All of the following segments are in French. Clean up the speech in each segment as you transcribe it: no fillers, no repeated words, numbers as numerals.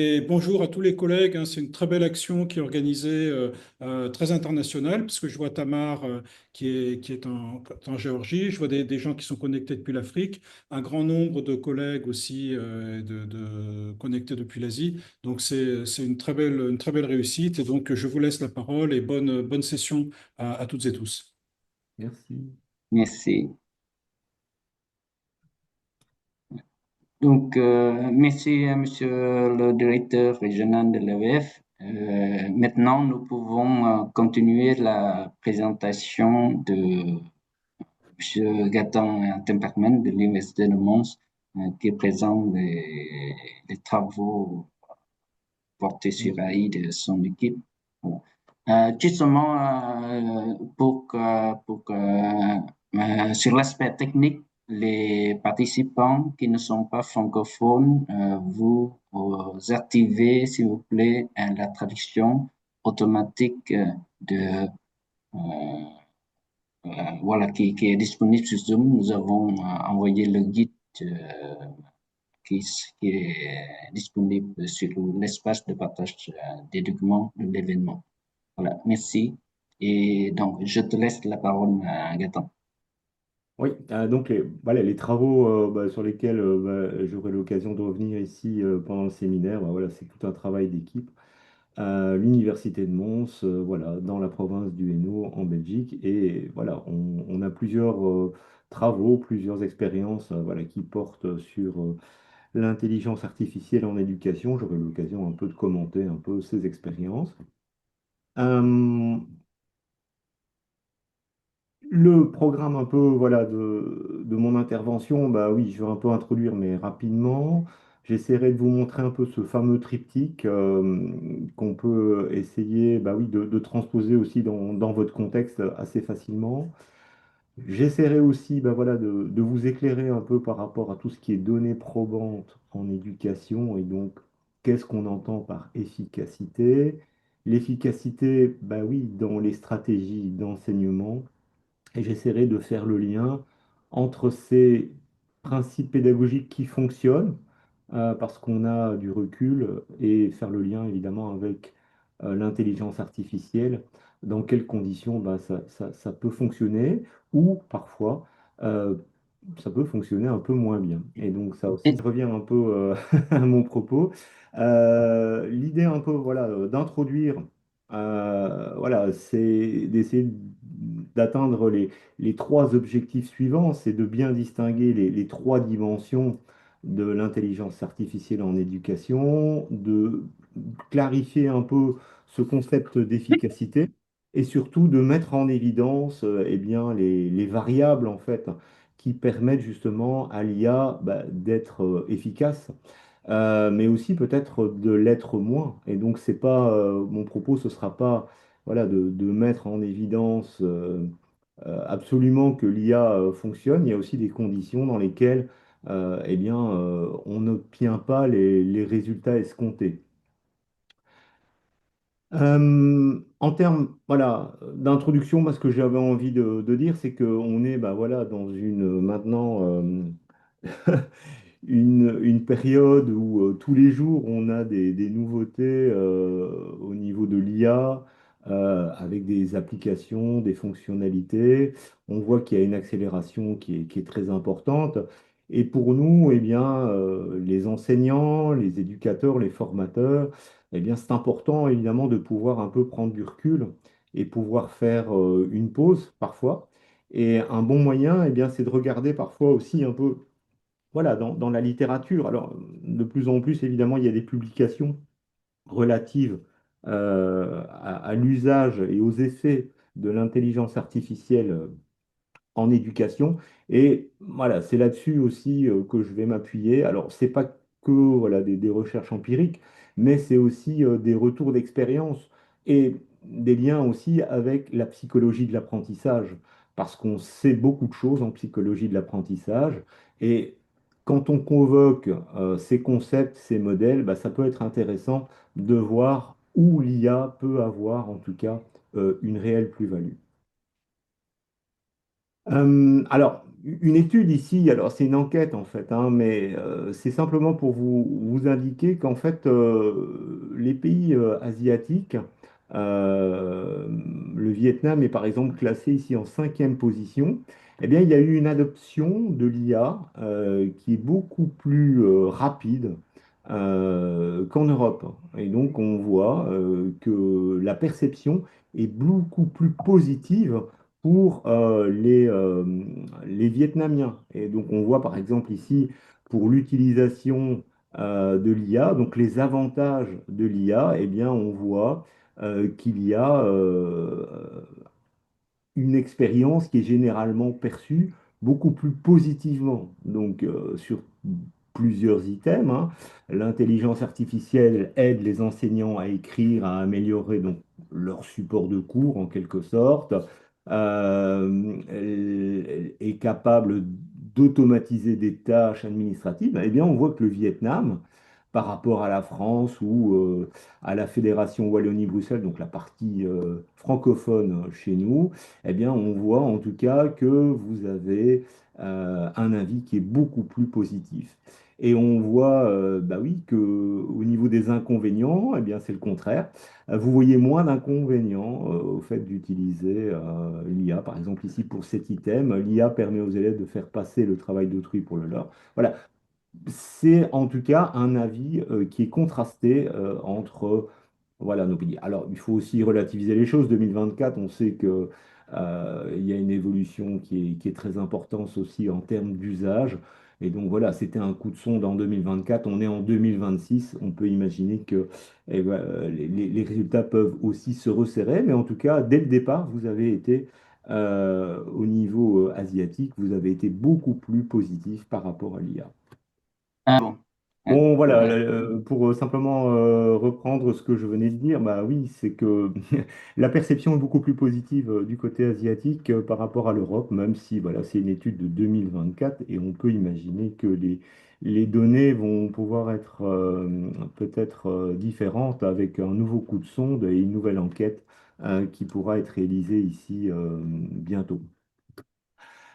Et bonjour à tous les collègues, hein. C'est une très belle action qui est organisée, très internationale, parce que je vois Tamar qui est en Géorgie, je vois des gens qui sont connectés depuis l'Afrique, un grand nombre de collègues aussi connectés depuis l'Asie. Donc c'est une très belle réussite. Et donc je vous laisse la parole et bonne session à toutes et tous. Merci. Merci. Donc, merci à Monsieur le directeur régional de l'AVF. Maintenant, nous pouvons continuer la présentation de Monsieur Gaëtan Temperman de l'Université de Mons, qui présente les travaux portés sur AI de son équipe. Voilà. Justement, sur l'aspect technique, les participants qui ne sont pas francophones, vous activez, s'il vous plaît, la traduction automatique de voilà qui est disponible sur Zoom. Nous avons envoyé le guide qui, qui est disponible sur l'espace de partage des documents de l'événement. Voilà, merci. Et donc, je te laisse la parole, Gaëtan. Oui, donc voilà, les travaux sur lesquels j'aurai l'occasion de revenir ici pendant le séminaire, voilà, c'est tout un travail d'équipe à l'Université de Mons, voilà, dans la province du Hainaut, en Belgique. Et voilà, on a plusieurs travaux, plusieurs expériences voilà, qui portent sur l'intelligence artificielle en éducation. J'aurai l'occasion un peu de commenter un peu ces expériences. Euh, Le programme un peu voilà, de mon intervention, bah oui, je vais un peu introduire, mais rapidement. J'essaierai de vous montrer un peu ce fameux triptyque qu'on peut essayer bah oui, de transposer aussi dans votre contexte assez facilement. J'essaierai aussi bah voilà, de vous éclairer un peu par rapport à tout ce qui est données probantes en éducation et donc qu'est-ce qu'on entend par efficacité. L'efficacité, bah oui, dans les stratégies d'enseignement. Et j'essaierai de faire le lien entre ces principes pédagogiques qui fonctionnent, parce qu'on a du recul, et faire le lien évidemment avec l'intelligence artificielle, dans quelles conditions bah, ça peut fonctionner, ou parfois euh, ça peut fonctionner un peu moins bien. Et donc ça aussi, je reviens un peu à mon propos. L'idée un peu voilà, d'introduire, voilà, c'est d'essayer d'atteindre les trois objectifs suivants, c'est de bien distinguer les trois dimensions de l'intelligence artificielle en éducation, de clarifier un peu ce concept d'efficacité et surtout de mettre en évidence eh bien, les variables en fait qui permettent justement à l'IA bah, d'être efficace. Mais aussi peut-être de l'être moins. Et donc, c'est pas mon propos, ce sera pas voilà, de mettre en évidence absolument que l'IA fonctionne. Il y a aussi des conditions dans lesquelles eh bien, on n'obtient pas les résultats escomptés. En termes voilà, d'introduction, moi, ce que j'avais envie de dire, c'est qu'on est bah, voilà, dans une maintenant une période où tous les jours on a des nouveautés au niveau de l'IA avec des applications, des fonctionnalités. On voit qu'il y a une accélération qui est très importante. Et pour nous, eh bien, les enseignants, les éducateurs, les formateurs, eh bien, c'est important évidemment de pouvoir un peu prendre du recul et pouvoir faire une pause parfois. Et un bon moyen, eh bien, c'est de regarder parfois aussi un peu voilà, dans la littérature. Alors, de plus en plus, évidemment, il y a des publications relatives à l'usage et aux effets de l'intelligence artificielle en éducation. Et voilà, c'est là-dessus aussi que je vais m'appuyer. Alors, c'est pas que voilà, des recherches empiriques, mais c'est aussi des retours d'expérience et des liens aussi avec la psychologie de l'apprentissage, parce qu'on sait beaucoup de choses en psychologie de l'apprentissage. Et quand on convoque ces concepts, ces modèles, bah, ça peut être intéressant de voir où l'IA peut avoir en tout cas une réelle plus-value. Alors, une étude ici, alors c'est une enquête en fait, hein, mais c'est simplement pour vous indiquer qu'en fait, les pays asiatiques, euh, le Vietnam est par exemple classé ici en cinquième position. Eh bien, il y a eu une adoption de l'IA qui est beaucoup plus rapide qu'en Europe. Et donc, on voit que la perception est beaucoup plus positive pour les Vietnamiens. Et donc on voit par exemple ici pour l'utilisation de l'IA, donc les avantages de l'IA, eh bien on voit qu'il y a une expérience qui est généralement perçue beaucoup plus positivement. Donc, sur plusieurs items, hein, l'intelligence artificielle aide les enseignants à écrire, à améliorer donc leur support de cours en quelque sorte. Elle est capable d'automatiser des tâches administratives. Eh bien, on voit que le Vietnam, par rapport à la France ou à la Fédération Wallonie-Bruxelles, donc la partie francophone chez nous, eh bien, on voit en tout cas que vous avez un avis qui est beaucoup plus positif. Et on voit, bah oui, que au niveau des inconvénients, eh bien, c'est le contraire. Vous voyez moins d'inconvénients au fait d'utiliser l'IA. Par exemple, ici pour cet item, l'IA permet aux élèves de faire passer le travail d'autrui pour le leur. Voilà, c'est en tout cas un avis qui est contrasté entre voilà, nos pays. Alors, il faut aussi relativiser les choses. 2024, on sait que, il y a une évolution qui est très importante aussi en termes d'usage. Et donc voilà, c'était un coup de sonde en 2024. On est en 2026. On peut imaginer que les résultats peuvent aussi se resserrer. Mais en tout cas, dès le départ, vous avez été, au niveau asiatique, vous avez été beaucoup plus positif par rapport à l'IA. Ah bon. Ah, Bon, voilà, ouais. pour simplement reprendre ce que je venais de dire, bah oui, c'est que la perception est beaucoup plus positive du côté asiatique par rapport à l'Europe, même si voilà, c'est une étude de 2024 et on peut imaginer que les données vont pouvoir être peut-être différentes avec un nouveau coup de sonde et une nouvelle enquête qui pourra être réalisée ici bientôt.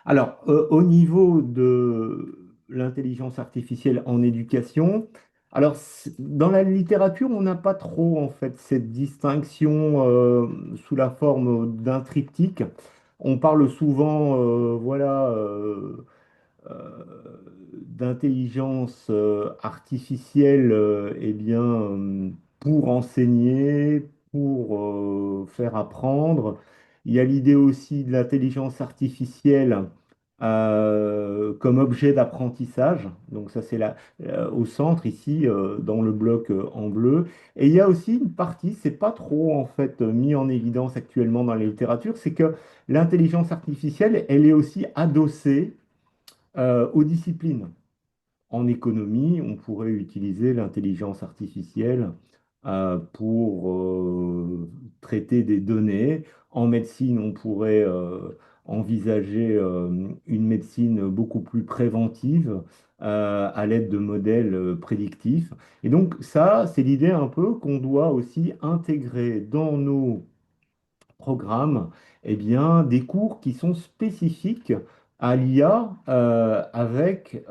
Alors, au niveau de l'intelligence artificielle en éducation, alors dans la littérature, on n'a pas trop en fait cette distinction sous la forme d'un triptyque. On parle souvent, voilà, d'intelligence artificielle, eh bien, pour enseigner, pour faire apprendre. Il y a l'idée aussi de l'intelligence artificielle comme objet d'apprentissage. Donc ça, c'est là au centre ici, dans le bloc en bleu. Et il y a aussi une partie, c'est pas trop en fait mis en évidence actuellement dans la littérature, c'est que l'intelligence artificielle, elle est aussi adossée aux disciplines. En économie, on pourrait utiliser l'intelligence artificielle pour traiter des données. En médecine, on pourrait envisager une médecine beaucoup plus préventive à l'aide de modèles prédictifs. Et donc ça, c'est l'idée un peu qu'on doit aussi intégrer dans nos programme eh bien, des cours qui sont spécifiques à l'IA avec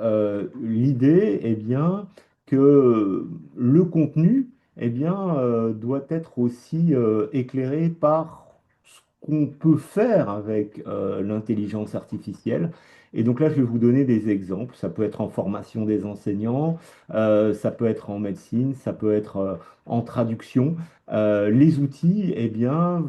l'idée eh bien, que le contenu doit être aussi éclairé par ce qu'on peut faire avec l'intelligence artificielle. Et donc là, je vais vous donner des exemples. Ça peut être en formation des enseignants, ça peut être en médecine, ça peut être en traduction. Les outils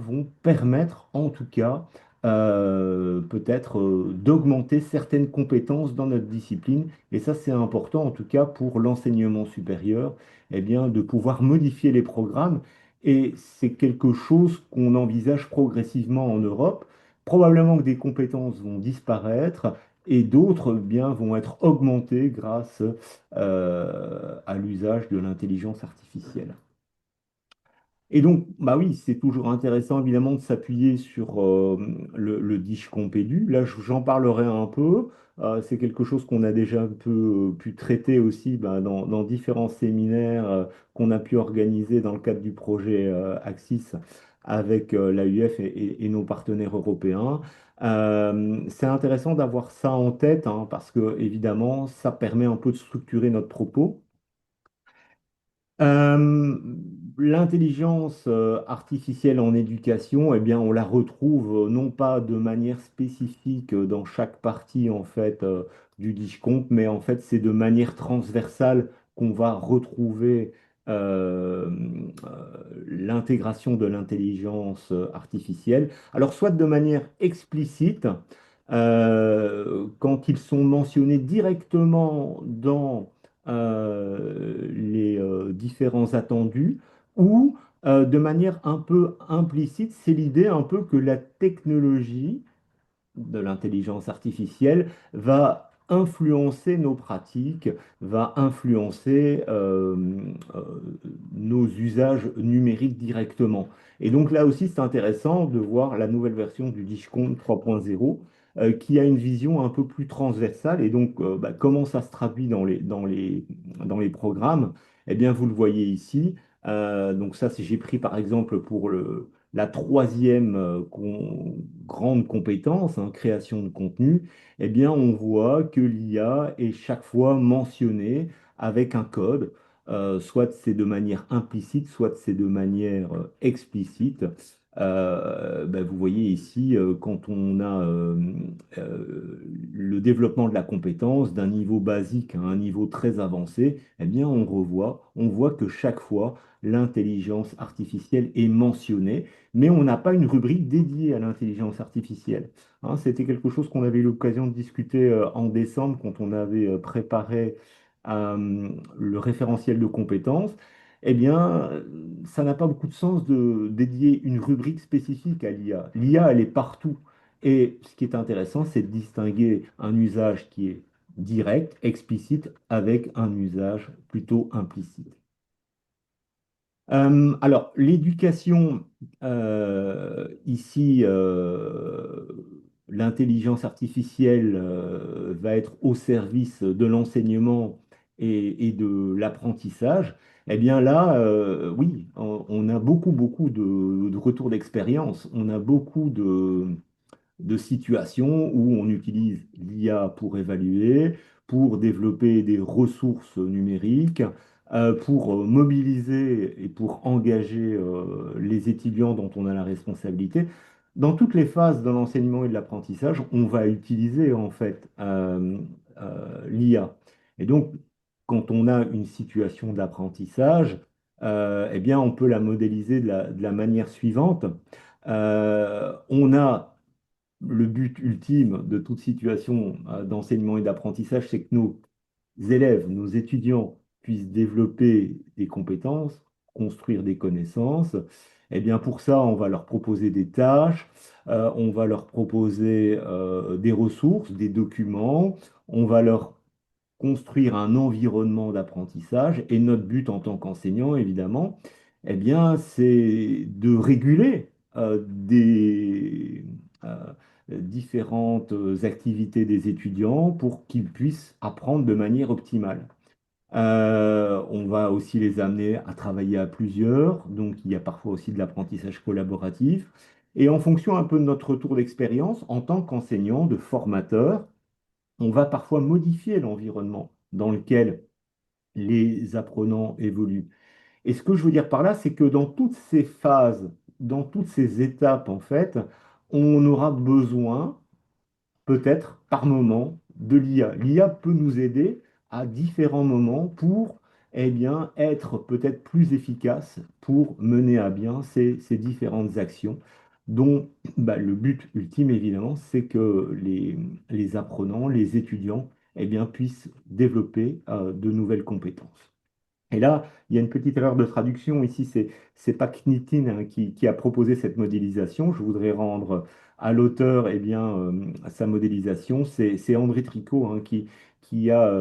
vont permettre en tout cas peut-être d'augmenter certaines compétences dans notre discipline. Et ça, c'est important en tout cas pour l'enseignement supérieur, de pouvoir modifier les programmes. Et c'est quelque chose qu'on envisage progressivement en Europe. Probablement que des compétences vont disparaître et d'autres vont être augmentées grâce à l'usage de l'intelligence artificielle. Et donc, bah oui, c'est toujours intéressant évidemment de s'appuyer sur le Dish Compédu. Là, j'en parlerai un peu. C'est quelque chose qu'on a déjà un peu pu traiter aussi bah, dans différents séminaires qu'on a pu organiser dans le cadre du projet Axis avec l'AUF et nos partenaires européens. C'est intéressant d'avoir ça en tête, hein, parce que évidemment, ça permet un peu de structurer notre propos. Euh, L'intelligence artificielle en éducation, eh bien, on la retrouve non pas de manière spécifique dans chaque partie en fait du DISCOMP, mais en fait c'est de manière transversale qu'on va retrouver euh, l'intégration de l'intelligence artificielle. Alors soit de manière explicite, quand ils sont mentionnés directement dans les différents attendus, ou de manière un peu implicite, c'est l'idée un peu que la technologie de l'intelligence artificielle va influencer nos pratiques, va influencer euh, nos usages numériques directement. Et donc là aussi, c'est intéressant de voir la nouvelle version du Dishcon 3.0 qui a une vision un peu plus transversale. Et donc, bah, comment ça se traduit dans les programmes? Eh bien, vous le voyez ici. Donc ça, si j'ai pris par exemple pour la troisième grande compétence, hein, création de contenu, eh bien, on voit que l'IA est chaque fois mentionnée avec un code, soit c'est de manière implicite, soit c'est de manière explicite. Ben, vous voyez ici, quand on a le développement de la compétence d'un niveau basique à un niveau très avancé, eh bien, on voit que chaque fois, l'intelligence artificielle est mentionnée, mais on n'a pas une rubrique dédiée à l'intelligence artificielle. Hein, c'était quelque chose qu'on avait eu l'occasion de discuter en décembre quand on avait préparé le référentiel de compétences. Eh bien, ça n'a pas beaucoup de sens de dédier une rubrique spécifique à l'IA. L'IA, elle est partout. Et ce qui est intéressant, c'est de distinguer un usage qui est direct, explicite, avec un usage plutôt implicite. Alors, l'éducation, ici, l'intelligence artificielle va être au service de l'enseignement et de l'apprentissage. Eh bien là, oui, on a beaucoup de retours d'expérience. On a beaucoup de situations où on utilise l'IA pour évaluer, pour développer des ressources numériques, pour mobiliser et pour engager les étudiants dont on a la responsabilité. Dans toutes les phases de l'enseignement et de l'apprentissage, on va utiliser en fait l'IA. Et donc, quand on a une situation d'apprentissage, eh bien, on peut la modéliser de la manière suivante. On a le but ultime de toute situation d'enseignement et d'apprentissage, c'est que nos élèves, nos étudiants puissent développer des compétences, construire des connaissances. Eh bien, pour ça, on va leur proposer des tâches, on va leur proposer des ressources, des documents, on va leur construire un environnement d'apprentissage. Et notre but en tant qu'enseignant, évidemment, eh bien, c'est de réguler des différentes activités des étudiants pour qu'ils puissent apprendre de manière optimale. On va aussi les amener à travailler à plusieurs, donc il y a parfois aussi de l'apprentissage collaboratif. Et en fonction un peu de notre retour d'expérience, en tant qu'enseignant, de formateur, on va parfois modifier l'environnement dans lequel les apprenants évoluent. Et ce que je veux dire par là, c'est que dans toutes ces phases, dans toutes ces étapes, en fait, on aura besoin peut-être par moment de l'IA. L'IA peut nous aider à différents moments pour eh bien, être peut-être plus efficace pour mener à bien ces différentes actions dont bah, le but ultime, évidemment, c'est que les apprenants, les étudiants, eh bien, puissent développer de nouvelles compétences. Et là, il y a une petite erreur de traduction. Ici, c'est pas Knitin hein, qui a proposé cette modélisation. Je voudrais rendre à l'auteur eh bien, sa modélisation. C'est André Tricot hein, qui a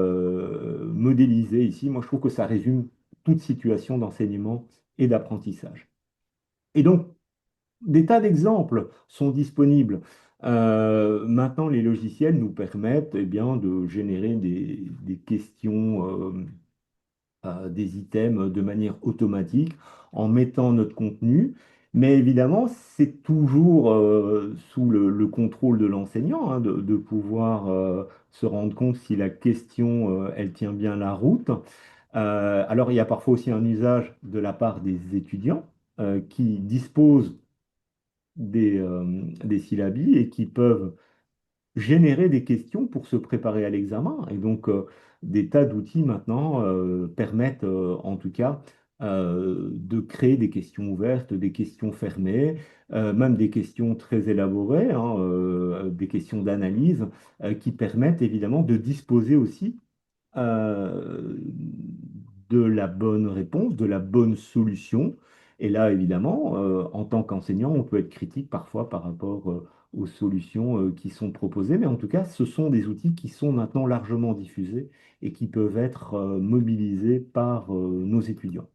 modélisé ici. Moi, je trouve que ça résume toute situation d'enseignement et d'apprentissage. Et donc, des tas d'exemples sont disponibles. Maintenant, les logiciels nous permettent eh bien, de générer des questions. Des items de manière automatique en mettant notre contenu. Mais évidemment, c'est toujours sous le contrôle de l'enseignant, hein, de pouvoir se rendre compte si la question, elle tient bien la route. Alors, il y a parfois aussi un usage de la part des étudiants qui disposent des syllabies et qui peuvent générer des questions pour se préparer à l'examen. Et donc, des tas d'outils maintenant permettent, en tout cas, de créer des questions ouvertes, des questions fermées, même des questions très élaborées, hein, des questions d'analyse, qui permettent évidemment de disposer aussi euh, de la bonne réponse, de la bonne solution. Et là, évidemment, en tant qu'enseignant, on peut être critique parfois par rapport aux solutions qui sont proposées, mais en tout cas, ce sont des outils qui sont maintenant largement diffusés et qui peuvent être mobilisés par nos étudiants.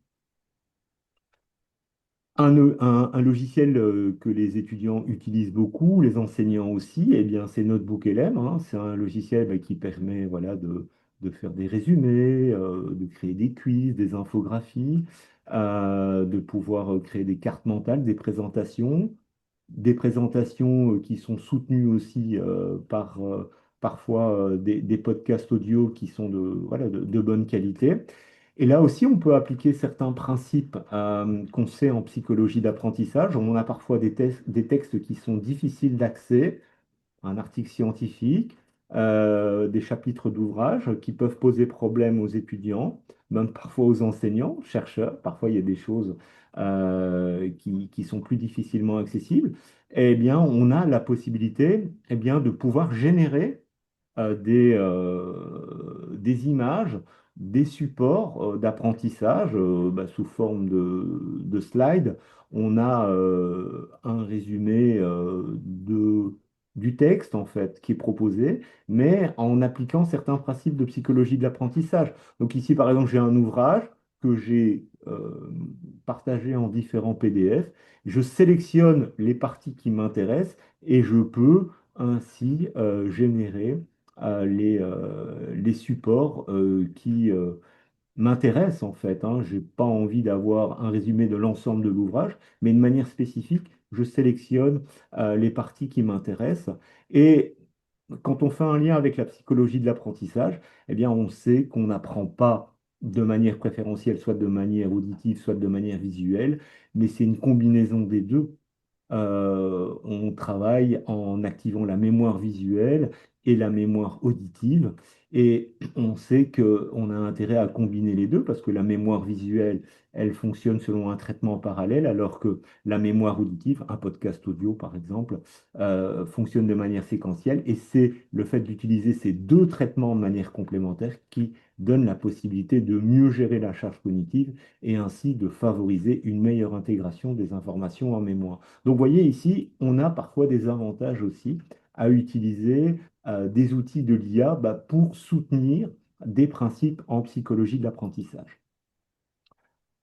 Un logiciel que les étudiants utilisent beaucoup, les enseignants aussi, eh bien, c'est Notebook LM, hein. C'est un logiciel qui permet voilà, de faire des résumés, de créer des quiz, des infographies, de pouvoir créer des cartes mentales, des présentations qui sont soutenues aussi par parfois des podcasts audio qui sont voilà, de bonne qualité. Et là aussi, on peut appliquer certains principes qu'on sait en psychologie d'apprentissage. On a parfois des textes qui sont difficiles d'accès, un article scientifique, des chapitres d'ouvrages qui peuvent poser problème aux étudiants, même parfois aux enseignants, chercheurs. Parfois, il y a des choses qui sont plus difficilement accessibles. Eh bien, on a la possibilité de pouvoir générer des images, des supports d'apprentissage sous forme de slides. On a un résumé du texte en fait qui est proposé, mais en appliquant certains principes de psychologie de l'apprentissage. Donc ici, par exemple, j'ai un ouvrage que j'ai partagé en différents PDF. Je sélectionne les parties qui m'intéressent et je peux ainsi générer les supports qui m'intéressent en fait, hein. Je n'ai pas envie d'avoir un résumé de l'ensemble de l'ouvrage, mais de manière spécifique, je sélectionne les parties qui m'intéressent. Et quand on fait un lien avec la psychologie de l'apprentissage, eh bien, on sait qu'on n'apprend pas de manière préférentielle, soit de manière auditive, soit de manière visuelle, mais c'est une combinaison des deux. On travaille en activant la mémoire visuelle et la mémoire auditive. Et on sait qu'on a intérêt à combiner les deux parce que la mémoire visuelle, elle fonctionne selon un traitement parallèle, alors que la mémoire auditive, un podcast audio par exemple, fonctionne de manière séquentielle. Et c'est le fait d'utiliser ces deux traitements de manière complémentaire qui donne la possibilité de mieux gérer la charge cognitive et ainsi de favoriser une meilleure intégration des informations en mémoire. Donc, vous voyez ici, on a parfois des avantages aussi à utiliser des outils de l'IA pour soutenir des principes en psychologie de l'apprentissage.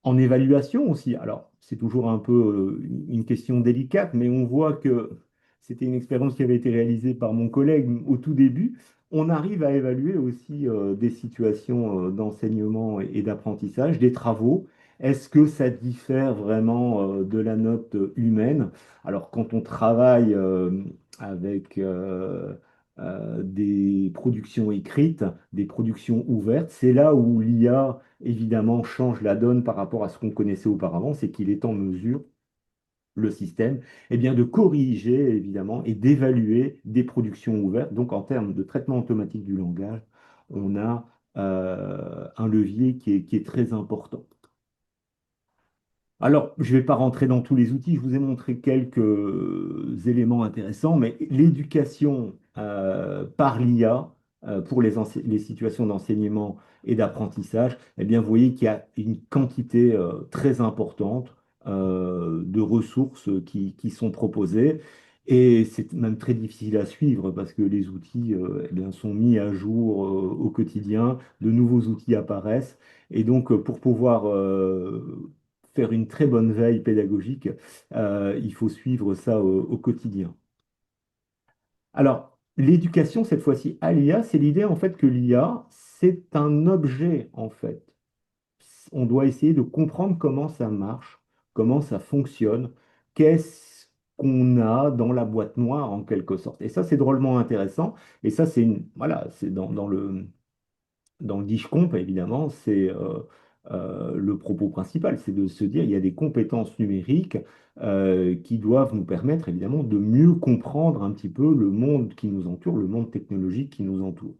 En évaluation aussi, alors c'est toujours un peu une question délicate, mais on voit que c'était une expérience qui avait été réalisée par mon collègue au tout début. On arrive à évaluer aussi des situations d'enseignement et d'apprentissage, des travaux. Est-ce que ça diffère vraiment de la note humaine? Alors quand on travaille avec des productions écrites, des productions ouvertes, c'est là où l'IA évidemment change la donne par rapport à ce qu'on connaissait auparavant, c'est qu'il est en mesure, le système, de corriger évidemment et d'évaluer des productions ouvertes. Donc en termes de traitement automatique du langage, on a un levier qui est très important. Alors, je ne vais pas rentrer dans tous les outils, je vous ai montré quelques éléments intéressants, mais l'éducation par l'IA pour les situations d'enseignement et d'apprentissage, eh bien, vous voyez qu'il y a une quantité très importante de ressources qui sont proposées. Et c'est même très difficile à suivre parce que les outils sont mis à jour au quotidien, de nouveaux outils apparaissent. Et donc, pour pouvoir faire une très bonne veille pédagogique, il faut suivre ça au quotidien. Alors, l'éducation, cette fois-ci, à l'IA, c'est l'idée en fait que l'IA, c'est un objet en fait. On doit essayer de comprendre comment ça marche, comment ça fonctionne, qu'est-ce qu'on a dans la boîte noire en quelque sorte. Et ça, c'est drôlement intéressant. Et ça, voilà, c'est dans le DIGCOMP, évidemment, c'est le propos principal, c'est de se dire il y a des compétences numériques qui doivent nous permettre, évidemment, de mieux comprendre un petit peu le monde qui nous entoure, le monde technologique qui nous entoure.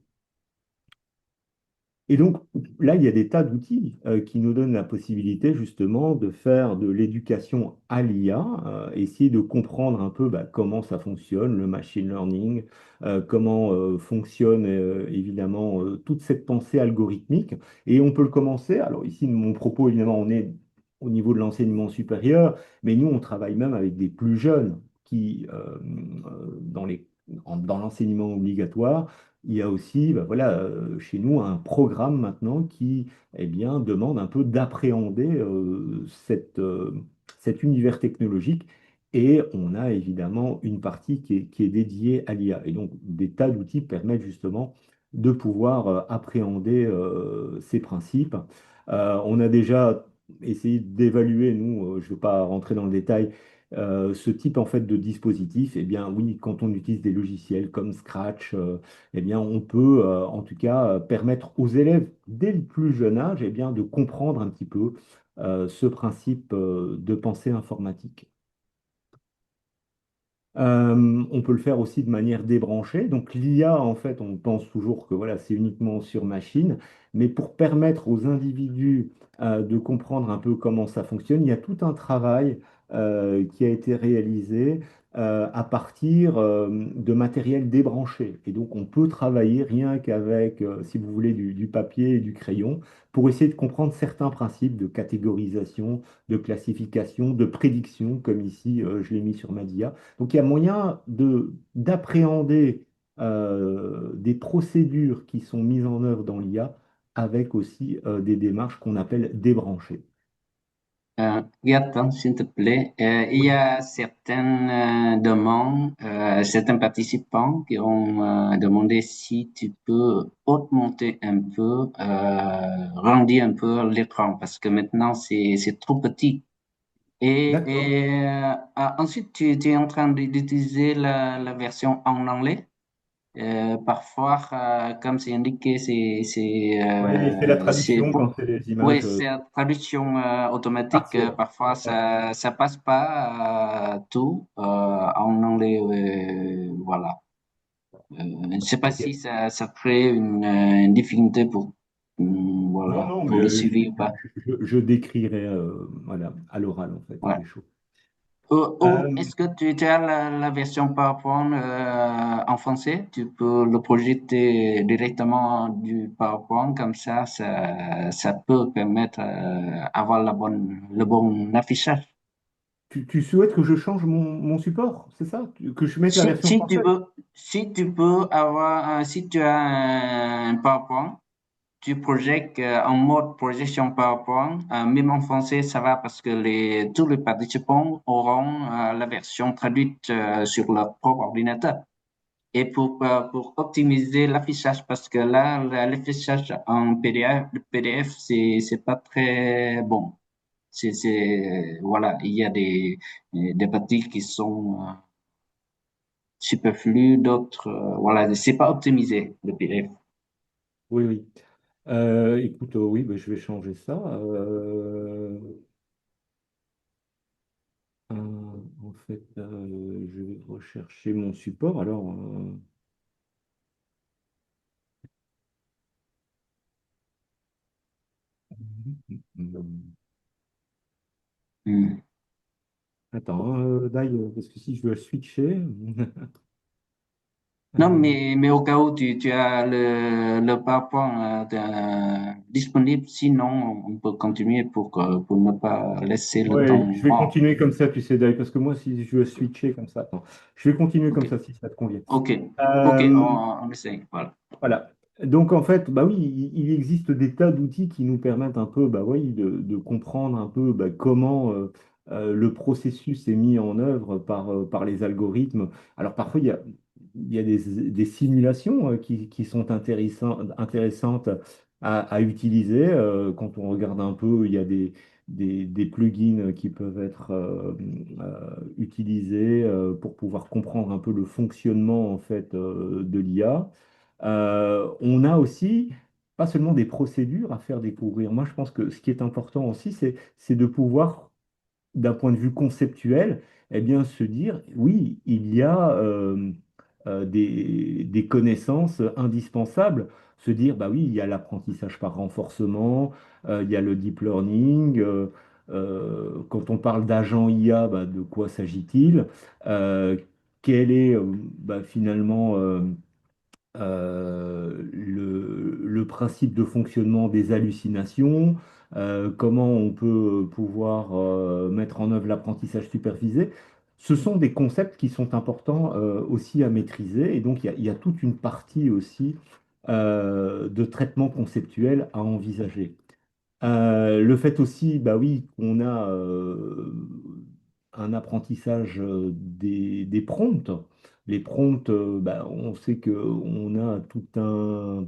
Et donc là, il y a des tas d'outils qui nous donnent la possibilité justement de faire de l'éducation à l'IA, essayer de comprendre un peu bah, comment ça fonctionne, le machine learning, comment fonctionne évidemment toute cette pensée algorithmique. Et on peut le commencer. Alors ici, mon propos, évidemment, on est au niveau de l'enseignement supérieur, mais nous, on travaille même avec des plus jeunes qui, dans l'enseignement obligatoire, il y a aussi, bah voilà, chez nous, un programme maintenant qui, eh bien, demande un peu d'appréhender cet univers technologique. Et on a évidemment une partie qui est dédiée à l'IA. Et donc, des tas d'outils permettent justement de pouvoir appréhender ces principes. On a déjà essayé d'évaluer, nous, je ne veux pas rentrer dans le détail, ce type en fait de dispositif. Eh bien, oui, quand on utilise des logiciels comme Scratch, eh bien, on peut en tout cas permettre aux élèves dès le plus jeune âge eh bien, de comprendre un petit peu ce principe de pensée informatique. On peut le faire aussi de manière débranchée. Donc l'IA, en fait, on pense toujours que voilà, c'est uniquement sur machine, mais pour permettre aux individus de comprendre un peu comment ça fonctionne, il y a tout un travail qui a été réalisé à partir de matériel débranché. Et donc on peut travailler rien qu'avec, si vous voulez, du papier et du crayon pour essayer de comprendre certains principes de catégorisation, de classification, de prédiction, comme ici je l'ai mis sur Madia. Donc il y a moyen d'appréhender des procédures qui sont mises en œuvre dans l'IA avec aussi des démarches qu'on appelle débranchées. Gaëtan, s'il te plaît, il y Oui. a certaines demandes, certains participants qui ont demandé si tu peux augmenter un peu, grandir un peu l'écran parce que maintenant c'est trop petit. D'accord. Ensuite, tu es en train d'utiliser la version en anglais. Parfois, comme c'est indiqué, Oui, c'est la c'est traduction quand c'est des oui, images c'est la traduction automatique. partielles. Parfois, ça passe pas tout en anglais. Voilà. Je ne sais pas Ok. si ça crée une difficulté Non, voilà, non, pour le mais suivi ou pas. je décrirai voilà, à l'oral en fait Ouais. les choses. Ou Euh, est-ce que tu as la version PowerPoint en français? Tu peux le projeter directement du PowerPoint, comme ça peut permettre avoir le bon affichage. tu souhaites que je change mon support, c'est ça? Que je mette la version française? Si tu peux avoir, si tu as un PowerPoint, tu projettes en mode projection PowerPoint, même en français, ça va parce que tous les participants auront la version traduite sur leur propre ordinateur. Et pour optimiser l'affichage, parce que là, l'affichage en PDF, le PDF, c'est pas très bon. Voilà, il y a des parties qui sont superflues, d'autres, voilà, c'est pas optimisé, le PDF. Oui, oui. Écoute, oui, bah, je vais changer ça. En fait, je vais rechercher mon support. Alors, Hmm. attends, Dai, parce que si je veux switcher, Non, euh, mais au cas où tu as le PowerPoint disponible, sinon on peut continuer pour ne pas laisser le temps ouais, je vais mort. continuer comme ça, tu sais, Dai, parce que moi, si je veux switcher comme ça, attends, je vais continuer Ok, comme ça si ça te convient. ok, ok, Euh, on essaye. Voilà. Voilà. Donc en fait, bah oui, il existe des tas d'outils qui nous permettent un peu, bah oui, de comprendre un peu bah, comment le processus est mis en œuvre par les algorithmes. Alors parfois, il y a des simulations qui sont intéressantes à utiliser. Quand on regarde un peu, il y a des plugins qui peuvent être utilisés pour pouvoir comprendre un peu le fonctionnement en fait de l'IA. On a aussi pas seulement des procédures à faire découvrir. Moi, je pense que ce qui est important aussi, c'est de pouvoir d'un point de vue conceptuel, eh bien, se dire, oui, il y a des connaissances indispensables. Se dire, bah oui, il y a l'apprentissage par renforcement, il y a le deep learning. Quand on parle d'agent IA, bah, de quoi s'agit-il? Euh, Quel est bah, finalement le principe de fonctionnement des hallucinations, comment on peut pouvoir mettre en œuvre l'apprentissage supervisé. Ce sont des concepts qui sont importants aussi à maîtriser et donc il y a toute une partie aussi de traitement conceptuel à envisager. Le fait aussi, bah oui, qu'on a un apprentissage des prompts. Les prompts, bah, on sait qu'on a tout un,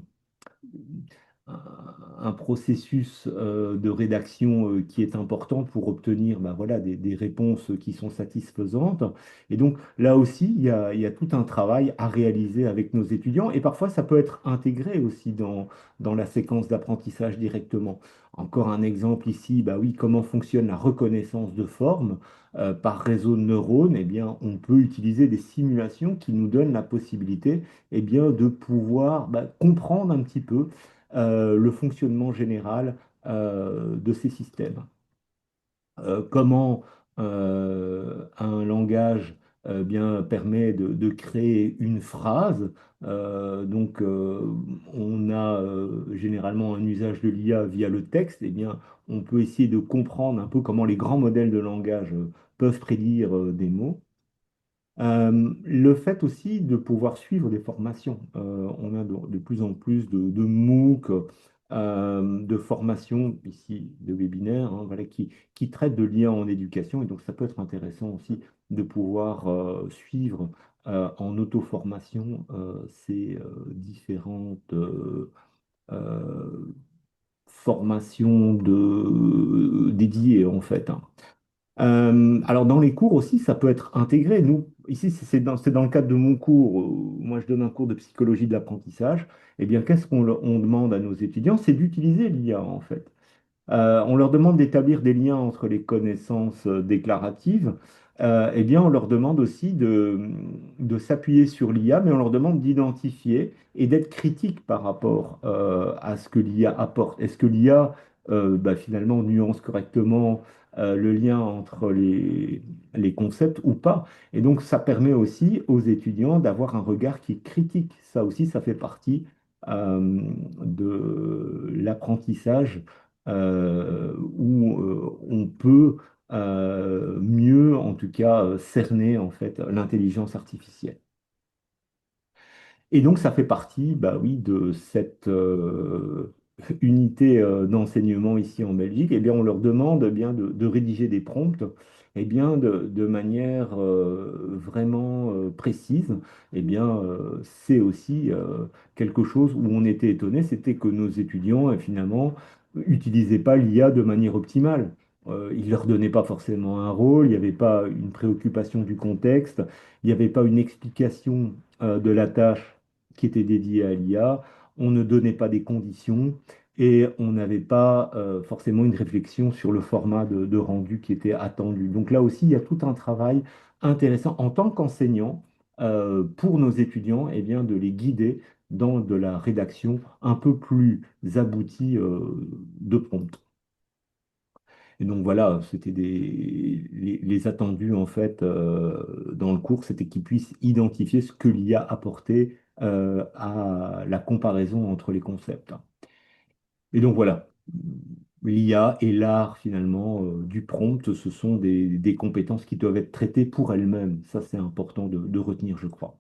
un processus de rédaction qui est important pour obtenir bah, voilà, des réponses qui sont satisfaisantes. Et donc là aussi, il y a tout un travail à réaliser avec nos étudiants et parfois ça peut être intégré aussi dans la séquence d'apprentissage directement. Encore un exemple ici, bah oui, comment fonctionne la reconnaissance de forme par réseau de neurones? Eh bien, on peut utiliser des simulations qui nous donnent la possibilité eh bien, de pouvoir bah, comprendre un petit peu le fonctionnement général de ces systèmes. Comment un langage bien, permet de créer une phrase. On a généralement un usage de l'IA via le texte. Eh bien, on peut essayer de comprendre un peu comment les grands modèles de langage peuvent prédire des mots. Le fait aussi de pouvoir suivre des formations. On a de plus en plus de MOOC, de formations, ici de webinaires, hein, voilà, qui traitent de liens en éducation. Et donc, ça peut être intéressant aussi de pouvoir suivre en auto-formation ces différentes formations dédiées, en fait, hein. Alors dans les cours aussi, ça peut être intégré. Nous, ici, c'est dans le cadre de mon cours. Moi, je donne un cours de psychologie de l'apprentissage. Eh bien, qu'est-ce on demande à nos étudiants? C'est d'utiliser l'IA, en fait. On leur demande d'établir des liens entre les connaissances déclaratives. Eh bien, on leur demande aussi de s'appuyer sur l'IA, mais on leur demande d'identifier et d'être critique par rapport à ce que l'IA apporte. Est-ce que l'IA, bah, finalement, nuance correctement le lien entre les concepts ou pas? Et donc, ça permet aussi aux étudiants d'avoir un regard qui est critique. Ça aussi, ça fait partie de l'apprentissage où on peut mieux, en tout cas, cerner en fait l'intelligence artificielle. Et donc, ça fait partie, bah oui, de cette unité d'enseignement ici en Belgique. Eh bien, on leur demande eh bien de rédiger des prompts, eh bien, de manière vraiment précise. Eh bien, c'est aussi quelque chose où on était étonné, c'était que nos étudiants, finalement, n'utilisaient pas l'IA de manière optimale. Ils ne leur donnaient pas forcément un rôle, il n'y avait pas une préoccupation du contexte, il n'y avait pas une explication de la tâche qui était dédié à l'IA, on ne donnait pas des conditions et on n'avait pas forcément une réflexion sur le format de rendu qui était attendu. Donc là aussi, il y a tout un travail intéressant en tant qu'enseignant pour nos étudiants, eh bien, de les guider dans de la rédaction un peu plus aboutie de prompt. Et donc voilà, c'était les attendus en fait dans le cours, c'était qu'ils puissent identifier ce que l'IA apportait à la comparaison entre les concepts. Et donc voilà, l'IA et l'art finalement du prompt, ce sont des compétences qui doivent être traitées pour elles-mêmes. Ça, c'est important de retenir, je crois.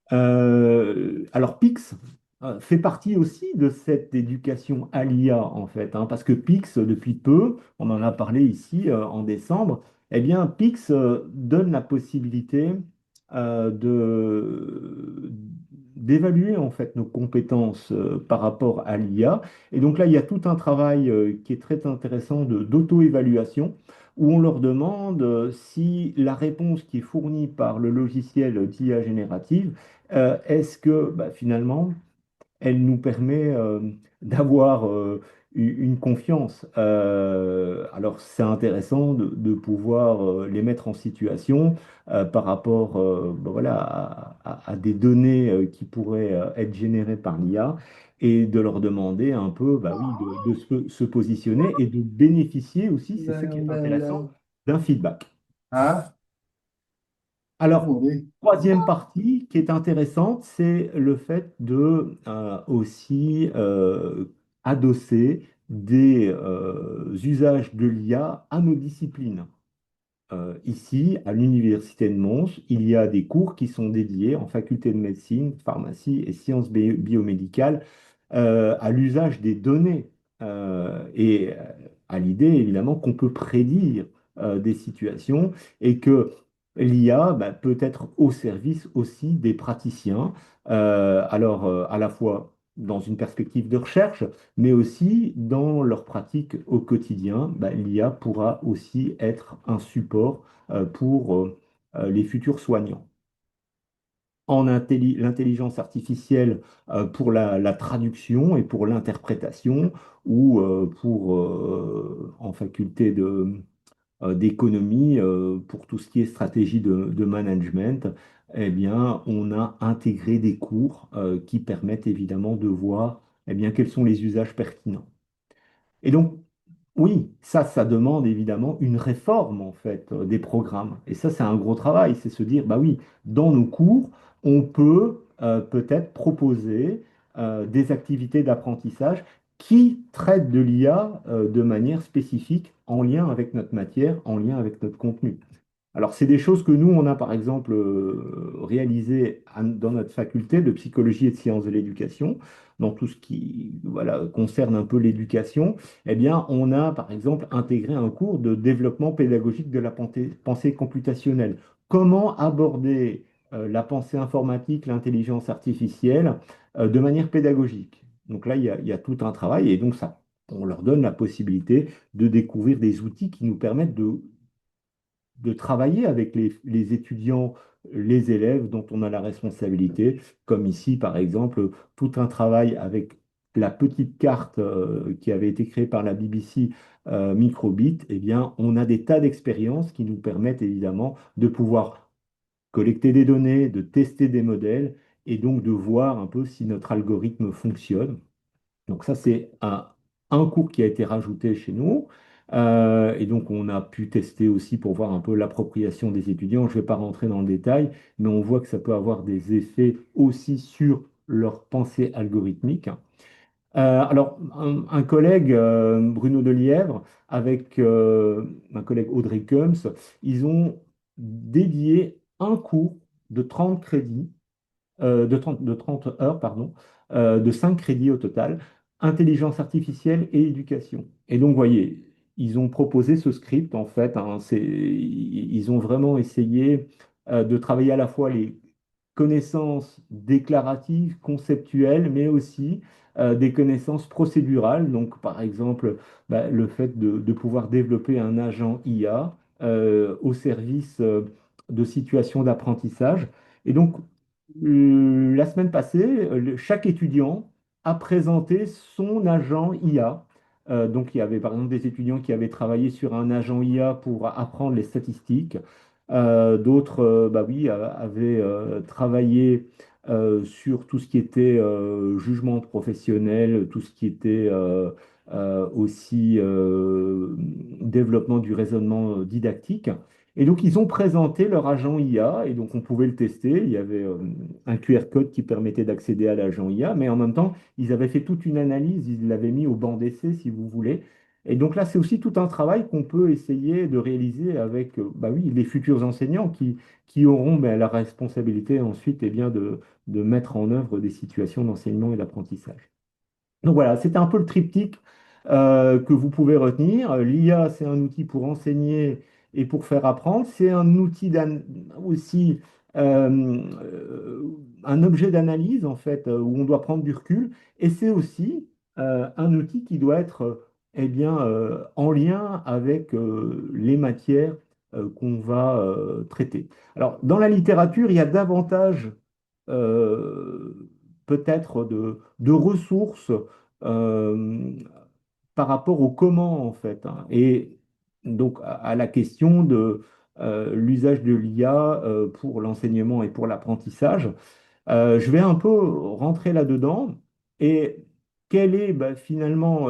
Alors Pix fait partie aussi de cette éducation à l'IA en fait, hein, parce que Pix, depuis peu, on en a parlé ici en décembre, eh bien Pix donne la possibilité de d'évaluer en fait nos compétences par rapport à l'IA. Et donc là, il y a tout un travail qui est très intéressant d'auto-évaluation où on leur demande si la réponse qui est fournie par le logiciel d'IA générative, est-ce que bah, finalement elle nous permet d'avoir une confiance. Alors c'est intéressant de pouvoir les mettre en situation par rapport ben voilà, à des données qui pourraient être générées par l'IA et de leur demander un peu bah oui, de se positionner et de bénéficier aussi, c'est ça qui est intéressant, d'un feedback. Ah, Alors, oui. troisième partie qui est intéressante, c'est le fait de aussi adosser des usages de l'IA à nos disciplines. Ici, à l'Université de Mons, il y a des cours qui sont dédiés en faculté de médecine, pharmacie et sciences biomédicales à l'usage des données et à l'idée, évidemment, qu'on peut prédire des situations et que l'IA bah, peut être au service aussi des praticiens, à la fois dans une perspective de recherche, mais aussi dans leur pratique au quotidien, bah, l'IA pourra aussi être un support pour les futurs soignants. L'intelligence artificielle pour la traduction et pour l'interprétation, ou en faculté d'économie, pour tout ce qui est stratégie de management, eh bien, on a intégré des cours qui permettent évidemment de voir eh bien, quels sont les usages pertinents. Et donc, oui, ça demande évidemment une réforme en fait des programmes. Et ça, c'est un gros travail, c'est se dire, bah oui, dans nos cours, on peut peut-être proposer des activités d'apprentissage qui traitent de l'IA de manière spécifique en lien avec notre matière, en lien avec notre contenu. Alors, c'est des choses que nous, on a par exemple réalisées dans notre faculté de psychologie et de sciences de l'éducation, dans tout ce qui voilà, concerne un peu l'éducation. Eh bien, on a par exemple intégré un cours de développement pédagogique de la pensée computationnelle. Comment aborder la pensée informatique, l'intelligence artificielle de manière pédagogique. Donc là, il y a tout un travail et donc ça, on leur donne la possibilité de découvrir des outils qui nous permettent de travailler avec les étudiants, les élèves dont on a la responsabilité, comme ici par exemple tout un travail avec la petite carte qui avait été créée par la BBC Microbit, eh bien on a des tas d'expériences qui nous permettent évidemment de pouvoir collecter des données, de tester des modèles et donc de voir un peu si notre algorithme fonctionne. Donc ça, c'est un cours qui a été rajouté chez nous. Et donc, on a pu tester aussi pour voir un peu l'appropriation des étudiants. Je ne vais pas rentrer dans le détail, mais on voit que ça peut avoir des effets aussi sur leur pensée algorithmique. Alors, un collègue, Bruno Delièvre, avec un collègue Audrey Combs, ils ont dédié un cours de 30 crédits de 30 heures, pardon, de 5 crédits au total, intelligence artificielle et éducation. Et donc, vous voyez, ils ont proposé ce script, en fait, hein, ils ont vraiment essayé de travailler à la fois les connaissances déclaratives, conceptuelles, mais aussi des connaissances procédurales. Donc, par exemple, bah, le fait de pouvoir développer un agent IA au service de situations d'apprentissage. Et donc, la semaine passée, chaque étudiant a présenté son agent IA. Donc, il y avait par exemple des étudiants qui avaient travaillé sur un agent IA pour apprendre les statistiques. D'autres, bah oui, avaient travaillé sur tout ce qui était jugement professionnel, tout ce qui était aussi développement du raisonnement didactique. Et donc, ils ont présenté leur agent IA et donc on pouvait le tester. Il y avait un QR code qui permettait d'accéder à l'agent IA, mais en même temps, ils avaient fait toute une analyse, ils l'avaient mis au banc d'essai, si vous voulez. Et donc là, c'est aussi tout un travail qu'on peut essayer de réaliser avec bah oui, les futurs enseignants qui auront ben, la responsabilité ensuite eh bien, de mettre en œuvre des situations d'enseignement et d'apprentissage. Donc voilà, c'était un peu le triptyque que vous pouvez retenir. L'IA, c'est un outil pour enseigner et pour faire apprendre. C'est un outil aussi un objet d'analyse, en fait, où on doit prendre du recul. Et c'est aussi un outil qui doit être eh bien, en lien avec les matières qu'on va traiter. Alors, dans la littérature, il y a davantage peut-être de ressources euh, par rapport au comment, en fait, hein. Et donc, à la question de l'usage de l'IA pour l'enseignement et pour l'apprentissage, je vais un peu rentrer là-dedans. Et quelle est finalement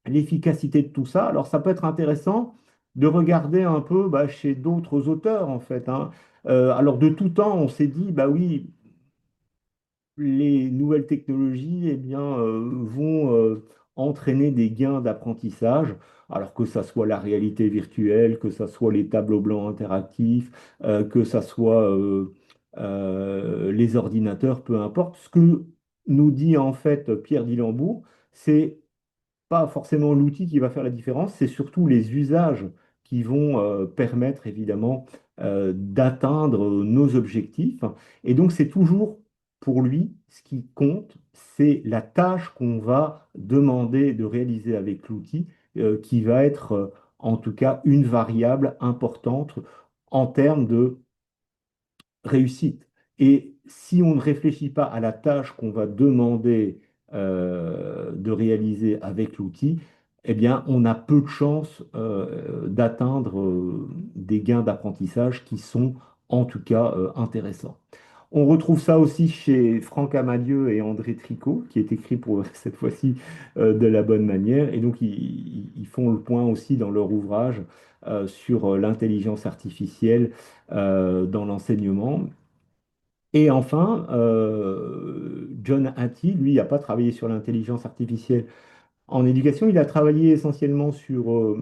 l'efficacité de tout ça? Alors, ça peut être intéressant de regarder un peu chez d'autres auteurs, en fait, hein. Alors, de tout temps, on s'est dit, bah oui, les nouvelles technologies eh bien, vont entraîner des gains d'apprentissage, alors que ça soit la réalité virtuelle, que ça soit les tableaux blancs interactifs, que ça soit les ordinateurs, peu importe. Ce que nous dit en fait Pierre Dilambourg, c'est pas forcément l'outil qui va faire la différence, c'est surtout les usages qui vont permettre évidemment d'atteindre nos objectifs. Et donc c'est toujours pour lui ce qui compte, c'est la tâche qu'on va demander de réaliser avec l'outil qui va être en tout cas une variable importante en termes de réussite. Et si on ne réfléchit pas à la tâche qu'on va demander de réaliser avec l'outil, eh bien, on a peu de chances d'atteindre des gains d'apprentissage qui sont en tout cas intéressants. On retrouve ça aussi chez Franck Amadieu et André Tricot, qui est écrit pour cette fois-ci de la bonne manière. Et donc, ils font le point aussi dans leur ouvrage sur l'intelligence artificielle dans l'enseignement. Et enfin, John Hattie, lui, n'a pas travaillé sur l'intelligence artificielle en éducation, il a travaillé essentiellement sur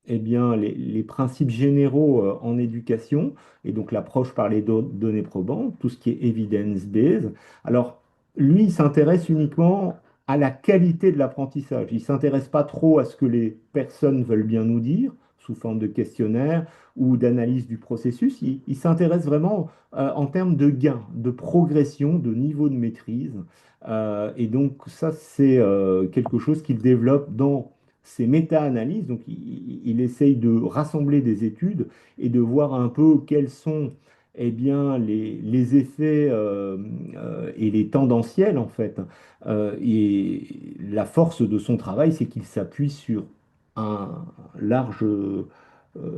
eh bien, les principes généraux en éducation, et donc l'approche par les données probantes, tout ce qui est evidence-based. Alors, lui, il s'intéresse uniquement à la qualité de l'apprentissage. Il ne s'intéresse pas trop à ce que les personnes veulent bien nous dire, sous forme de questionnaire ou d'analyse du processus. Il s'intéresse vraiment en termes de gains, de progression, de niveau de maîtrise. Et donc, ça, c'est quelque chose qu'il développe dans ces méta-analyses. Donc, il essaye de rassembler des études et de voir un peu quels sont eh bien, les effets et les tendanciels, en fait. Et la force de son travail, c'est qu'il s'appuie sur un large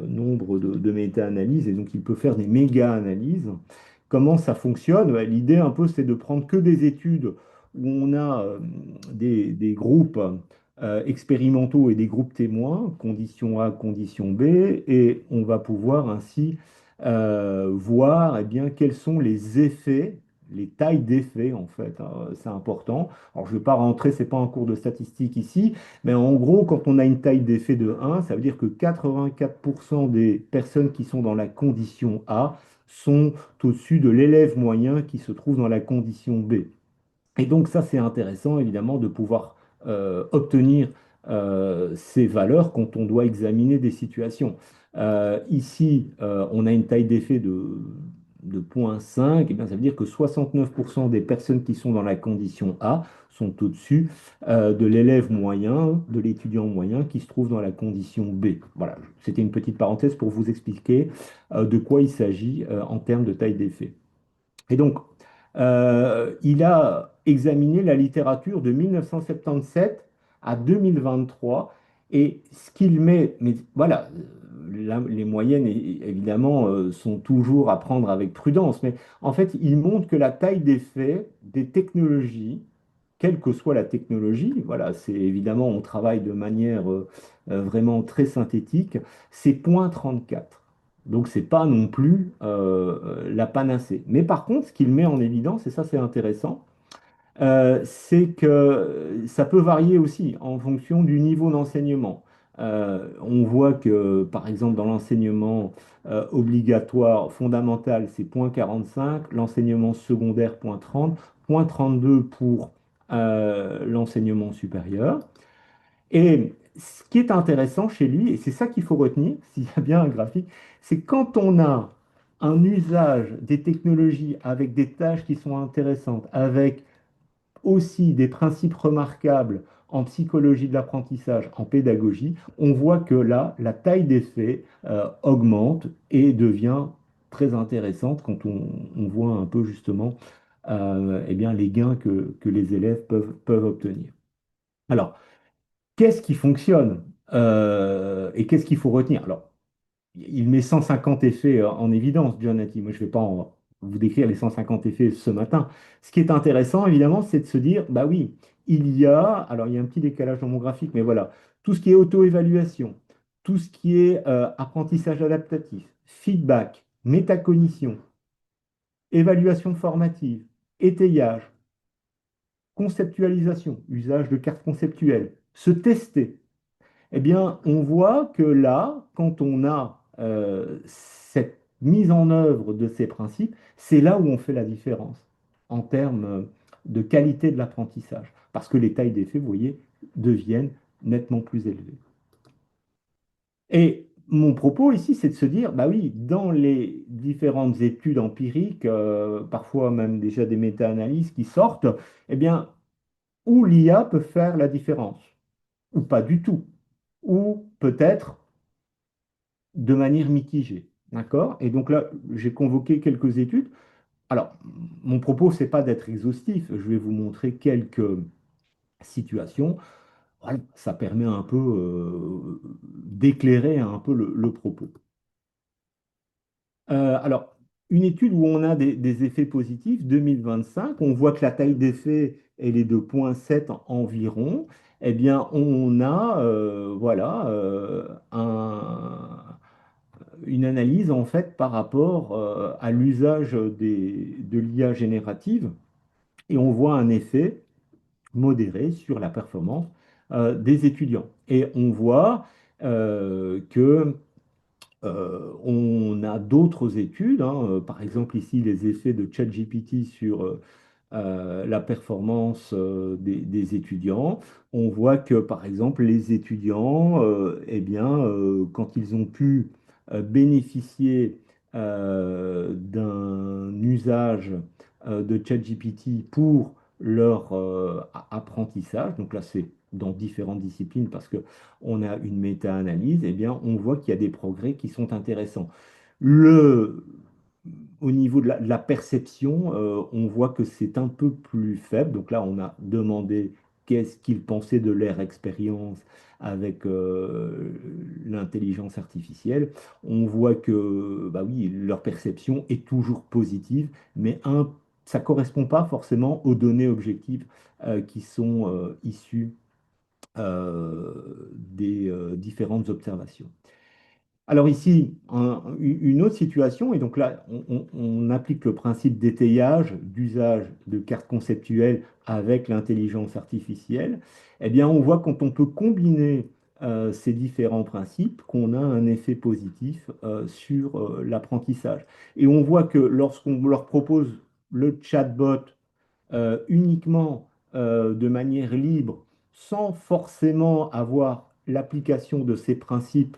nombre de méta-analyses et donc il peut faire des méga-analyses. Comment ça fonctionne? L'idée, un peu, c'est de prendre que des études où on a des groupes expérimentaux et des groupes témoins, condition A, condition B, et on va pouvoir ainsi voir eh bien, quels sont les effets, les tailles d'effets en fait, hein. C'est important. Alors je ne vais pas rentrer, c'est pas un cours de statistique ici, mais en gros, quand on a une taille d'effet de 1, ça veut dire que 84% des personnes qui sont dans la condition A sont au-dessus de l'élève moyen qui se trouve dans la condition B. Et donc ça, c'est intéressant, évidemment, de pouvoir obtenir ces valeurs quand on doit examiner des situations. Ici, on a une taille d'effet de 0,5, et bien, ça veut dire que 69% des personnes qui sont dans la condition A sont au-dessus de l'élève moyen, de l'étudiant moyen qui se trouve dans la condition B. Voilà, c'était une petite parenthèse pour vous expliquer de quoi il s'agit en termes de taille d'effet. Et donc, il a examiné la littérature de 1977 à 2023 et ce qu'il met, mais voilà, les moyennes évidemment sont toujours à prendre avec prudence, mais en fait, il montre que la taille d'effet des technologies, quelle que soit la technologie, voilà, c'est évidemment, on travaille de manière vraiment très synthétique, c'est 0,34. Donc, c'est pas non plus la panacée. Mais par contre, ce qu'il met en évidence, et ça c'est intéressant, c'est que ça peut varier aussi en fonction du niveau d'enseignement. On voit que, par exemple, dans l'enseignement obligatoire fondamental, c'est 0,45, l'enseignement secondaire 0,30, 0,32 pour l'enseignement supérieur. Et ce qui est intéressant chez lui, et c'est ça qu'il faut retenir, s'il y a bien un graphique, c'est quand on a un usage des technologies avec des tâches qui sont intéressantes, avec aussi des principes remarquables en psychologie de l'apprentissage, en pédagogie, on voit que là, la taille des faits augmente et devient très intéressante quand on voit un peu justement eh bien, les gains que les élèves peuvent obtenir. Alors, qu'est-ce qui fonctionne et qu'est-ce qu'il faut retenir? Alors, il met 150 effets en évidence, Jonathan. Moi, je ne vais pas vous décrire les 150 effets ce matin. Ce qui est intéressant, évidemment, c'est de se dire, bah oui, alors il y a un petit décalage dans mon graphique, mais voilà, tout ce qui est auto-évaluation, tout ce qui est apprentissage adaptatif, feedback, métacognition, évaluation formative, étayage, conceptualisation, usage de cartes conceptuelles, se tester. Eh bien, on voit que là, quand on a cette mise en œuvre de ces principes, c'est là où on fait la différence en termes de qualité de l'apprentissage. Parce que les tailles d'effet, vous voyez, deviennent nettement plus élevées. Et mon propos ici, c'est de se dire, bah oui, dans les différentes études empiriques, parfois même déjà des méta-analyses qui sortent, eh bien, où l'IA peut faire la différence, ou pas du tout, ou peut-être de manière mitigée. D'accord? Et donc là, j'ai convoqué quelques études. Alors, mon propos, c'est pas d'être exhaustif. Je vais vous montrer quelques situations. Voilà, ça permet un peu d'éclairer un peu le propos. Alors, une étude où on a des effets positifs, 2025, on voit que la taille d'effet, elle est de 0,7 environ. Eh bien, on a voilà, une analyse en fait par rapport à l'usage de l'IA générative et on voit un effet modéré sur la performance des étudiants. Et on voit que on a d'autres études, hein, par exemple ici les effets de ChatGPT sur la performance des étudiants. On voit que par exemple les étudiants, eh bien, quand ils ont pu bénéficier d'un usage de ChatGPT pour leur apprentissage, donc là c'est dans différentes disciplines parce que on a une méta-analyse, eh bien, on voit qu'il y a des progrès qui sont intéressants. Le, Au niveau de la perception, on voit que c'est un peu plus faible. Donc là, on a demandé qu'est-ce qu'ils pensaient de leur expérience avec l'intelligence artificielle. On voit que, bah oui, leur perception est toujours positive, mais ça ne correspond pas forcément aux données objectives qui sont issues des différentes observations. Alors ici, une autre situation, et donc là, on applique le principe d'étayage, d'usage de cartes conceptuelles avec l'intelligence artificielle. Eh bien, on voit quand on peut combiner ces différents principes, qu'on a un effet positif sur l'apprentissage. Et on voit que lorsqu'on leur propose le chatbot uniquement de manière libre, sans forcément avoir l'application de ces principes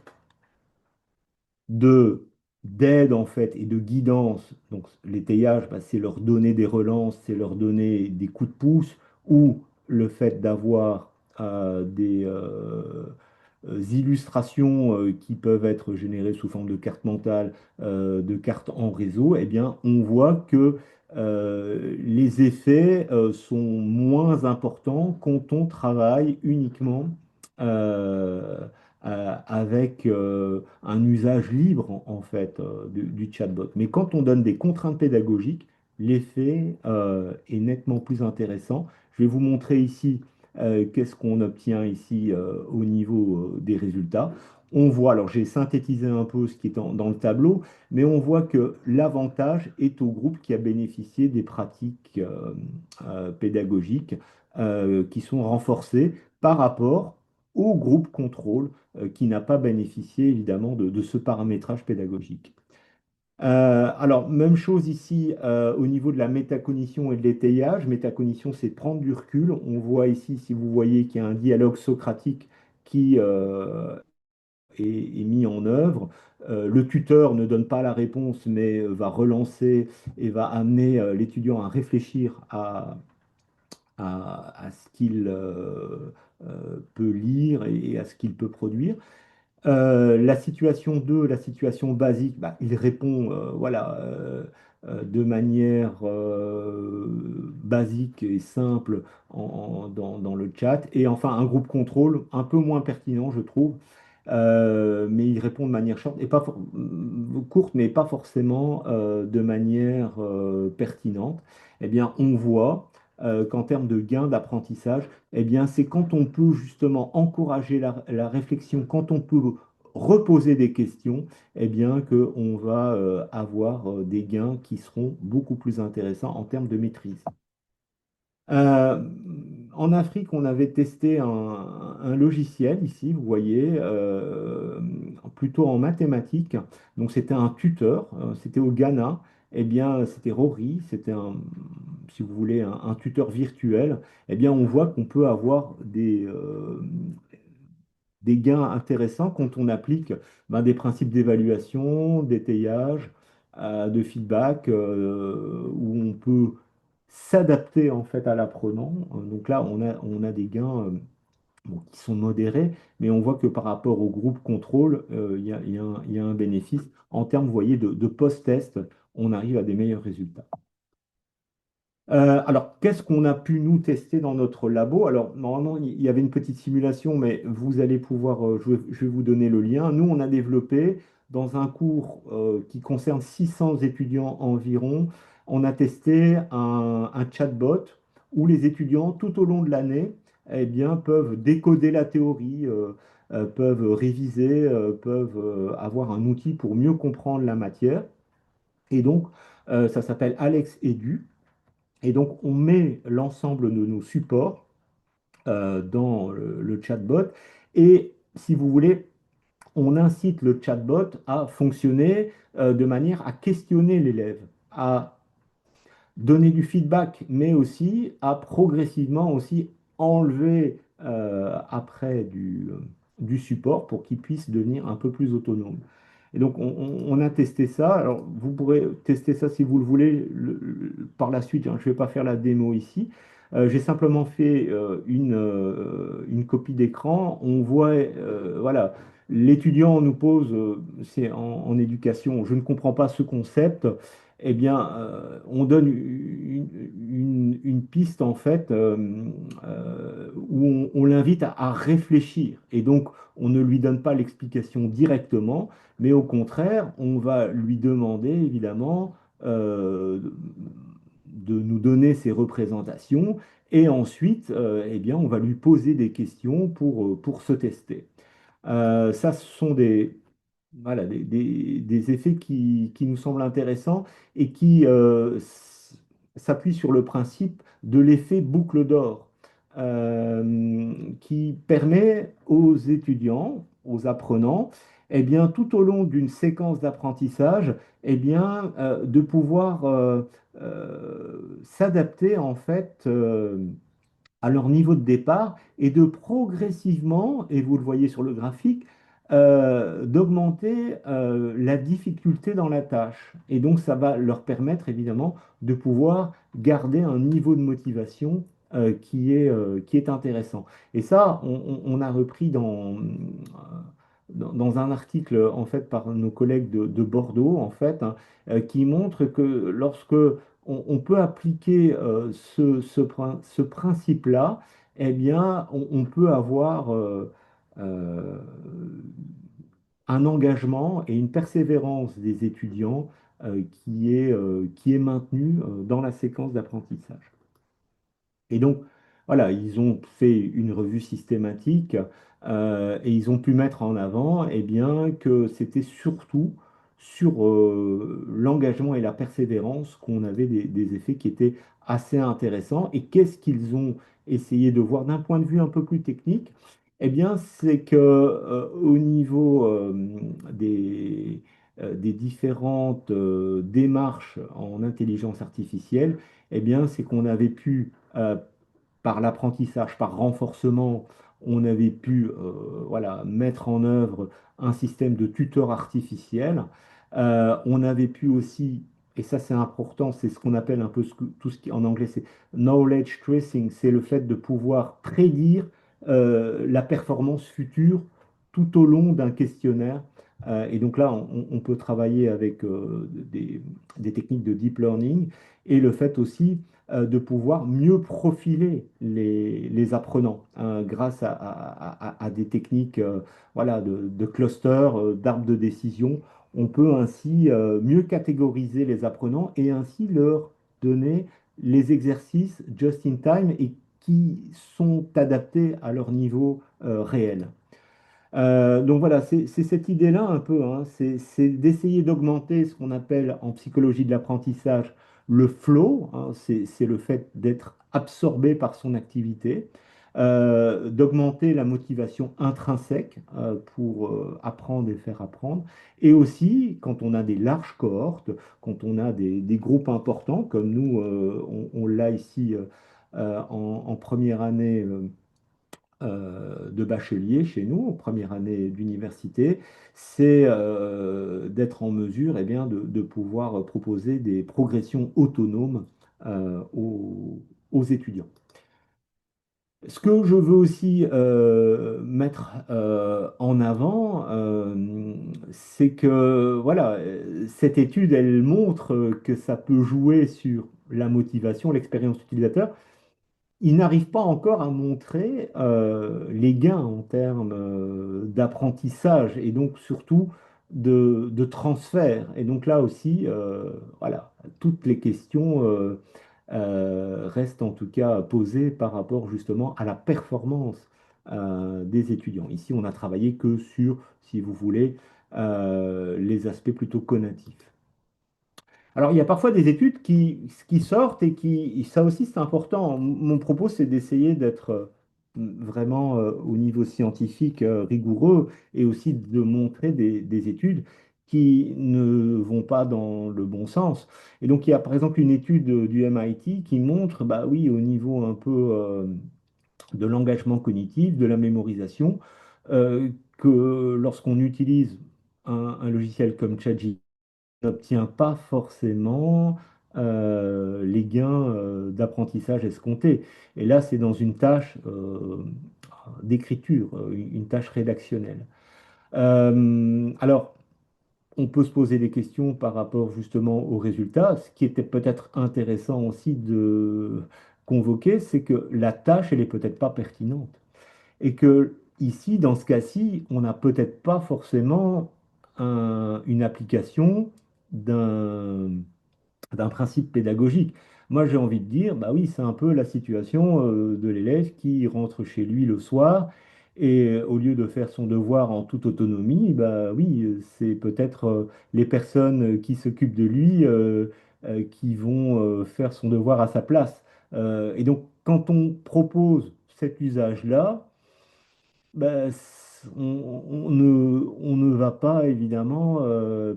de d'aide en fait et de guidance. Donc l'étayage, bah, c'est leur donner des relances, c'est leur donner des coups de pouce ou le fait d'avoir des illustrations qui peuvent être générées sous forme de cartes mentales, de cartes en réseau. Eh bien, on voit que les effets sont moins importants quand on travaille uniquement euh, avec un usage libre en fait du chatbot. Mais quand on donne des contraintes pédagogiques, l'effet est nettement plus intéressant. Je vais vous montrer ici qu'est-ce qu'on obtient ici au niveau des résultats. On voit, alors j'ai synthétisé un peu ce qui est dans le tableau, mais on voit que l'avantage est au groupe qui a bénéficié des pratiques pédagogiques qui sont renforcées par rapport au groupe contrôle qui n'a pas bénéficié évidemment de ce paramétrage pédagogique. Alors, même chose ici au niveau de la métacognition et de l'étayage. Métacognition, c'est prendre du recul. On voit ici, si vous voyez, qu'il y a un dialogue socratique qui est mis en œuvre. Le tuteur ne donne pas la réponse, mais va relancer et va amener l'étudiant à réfléchir à ce qu'il peut lire et à ce qu'il peut produire. La situation 2, la situation basique, bah, il répond voilà, de manière basique et simple dans le chat. Et enfin, un groupe contrôle, un peu moins pertinent, je trouve, mais il répond de manière short et courte, mais pas forcément de manière pertinente. Eh bien, on voit qu'en termes de gain d'apprentissage, eh bien, c'est quand on peut justement encourager la réflexion, quand on peut reposer des questions, eh bien, qu'on va avoir des gains qui seront beaucoup plus intéressants en termes de maîtrise. Euh, En Afrique, on avait testé un logiciel ici, vous voyez, plutôt en mathématiques. Donc c'était un tuteur, c'était au Ghana. Eh bien, c'était Rory, c'était si vous voulez, un tuteur virtuel. Eh bien, on voit qu'on peut avoir des gains intéressants quand on applique ben, des principes d'évaluation, d'étayage, de feedback, où on peut s'adapter en fait à l'apprenant. Donc là, on a des gains bon, qui sont modérés, mais on voit que par rapport au groupe contrôle, il y a un bénéfice. En termes, vous voyez, de post-test, on arrive à des meilleurs résultats. Alors, qu'est-ce qu'on a pu nous tester dans notre labo? Alors, normalement, il y avait une petite simulation, mais vous allez pouvoir, je vais vous donner le lien. Nous, on a développé dans un cours qui concerne 600 étudiants environ, on a testé un chatbot où les étudiants, tout au long de l'année, eh bien, peuvent décoder la théorie, peuvent réviser, peuvent avoir un outil pour mieux comprendre la matière. Et donc, ça s'appelle Alex Edu. Et donc, on met l'ensemble de nos supports dans le chatbot. Et si vous voulez, on incite le chatbot à fonctionner de manière à questionner l'élève, à donner du feedback, mais aussi à progressivement aussi enlever après du support pour qu'il puisse devenir un peu plus autonome. Et donc, on a testé ça. Alors, vous pourrez tester ça si vous le voulez par la suite, hein. Je ne vais pas faire la démo ici. J'ai simplement fait une copie d'écran. On voit, voilà, l'étudiant nous pose, c'est en éducation, je ne comprends pas ce concept. Eh bien, on donne une piste en fait où on l'invite à réfléchir. Et donc, on ne lui donne pas l'explication directement, mais au contraire, on va lui demander évidemment de nous donner ses représentations et ensuite, eh bien, on va lui poser des questions pour se tester. Ça, ce sont voilà, des effets qui nous semblent intéressants et qui s'appuient sur le principe de l'effet boucle d'or, qui permet aux étudiants, aux apprenants, eh bien, tout au long d'une séquence d'apprentissage, eh bien, de pouvoir s'adapter en fait à leur niveau de départ et de progressivement, et vous le voyez sur le graphique, d'augmenter la difficulté dans la tâche. Et donc, ça va leur permettre évidemment de pouvoir garder un niveau de motivation qui est intéressant. Et ça, on a repris dans un article en fait par nos collègues de Bordeaux en fait, hein, qui montre que lorsque on peut appliquer ce principe-là, eh bien, on peut avoir euh, un engagement et une persévérance des étudiants qui est maintenu dans la séquence d'apprentissage. Et donc, voilà, ils ont fait une revue systématique et ils ont pu mettre en avant eh bien, que c'était surtout sur l'engagement et la persévérance qu'on avait des effets qui étaient assez intéressants. Et qu'est-ce qu'ils ont essayé de voir d'un point de vue un peu plus technique? Eh bien, c'est que au niveau des différentes démarches en intelligence artificielle, eh bien, c'est qu'on avait pu par l'apprentissage, par renforcement, on avait pu voilà, mettre en œuvre un système de tuteur artificiel. On avait pu aussi, et ça c'est important, c'est ce qu'on appelle un peu tout ce qui en anglais c'est knowledge tracing, c'est le fait de pouvoir prédire la performance future tout au long d'un questionnaire. Et donc là, on peut travailler avec des techniques de deep learning et le fait aussi de pouvoir mieux profiler les apprenants hein, grâce à des techniques voilà, de cluster, d'arbres de décision. On peut ainsi mieux catégoriser les apprenants et ainsi leur donner les exercices just in time et qui sont adaptés à leur niveau réel. Donc voilà, c'est cette idée-là un peu, hein, c'est d'essayer d'augmenter ce qu'on appelle en psychologie de l'apprentissage le flow, hein, c'est le fait d'être absorbé par son activité, d'augmenter la motivation intrinsèque pour apprendre et faire apprendre, et aussi quand on a des larges cohortes, quand on a des groupes importants, comme nous, on l'a ici en première année de bachelier chez nous, en première année d'université, c'est d'être en mesure eh bien, de pouvoir proposer des progressions autonomes aux étudiants. Ce que je veux aussi mettre en avant, c'est que voilà, cette étude, elle montre que ça peut jouer sur la motivation, l'expérience utilisateur, il n'arrive pas encore à montrer les gains en termes d'apprentissage et donc surtout de transfert. Et donc là aussi, voilà, toutes les questions restent en tout cas posées par rapport justement à la performance des étudiants. Ici, on a travaillé que sur, si vous voulez, les aspects plutôt cognitifs. Alors, il y a parfois des études qui sortent et ça aussi c'est important. Mon propos, c'est d'essayer d'être vraiment au niveau scientifique rigoureux et aussi de montrer des études qui ne vont pas dans le bon sens. Et donc, il y a par exemple une étude du MIT qui montre, bah oui, au niveau un peu de l'engagement cognitif, de la mémorisation, que lorsqu'on utilise un logiciel comme ChatGPT, n'obtient pas forcément les gains d'apprentissage escomptés. Et là, c'est dans une tâche d'écriture, une tâche rédactionnelle. Alors, on peut se poser des questions par rapport justement aux résultats. Ce qui était peut-être intéressant aussi de convoquer, c'est que la tâche, elle est peut-être pas pertinente. Et que ici, dans ce cas-ci, on n'a peut-être pas forcément une application d'un d'un principe pédagogique. Moi, j'ai envie de dire, bah oui, c'est un peu la situation de l'élève qui rentre chez lui le soir et au lieu de faire son devoir en toute autonomie, bah oui, c'est peut-être les personnes qui s'occupent de lui qui vont faire son devoir à sa place. Et donc, quand on propose cet usage-là, ben, on ne va pas évidemment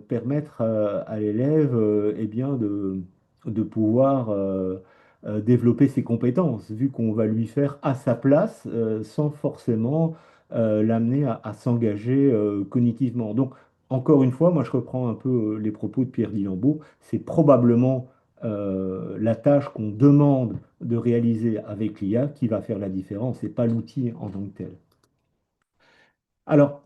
permettre à l'élève eh bien, de pouvoir développer ses compétences, vu qu'on va lui faire à sa place sans forcément l'amener à s'engager cognitivement. Donc, encore une fois, moi je reprends un peu les propos de Pierre Dilambeau, c'est probablement la tâche qu'on demande de réaliser avec l'IA qui va faire la différence et pas l'outil en tant que tel. Alors,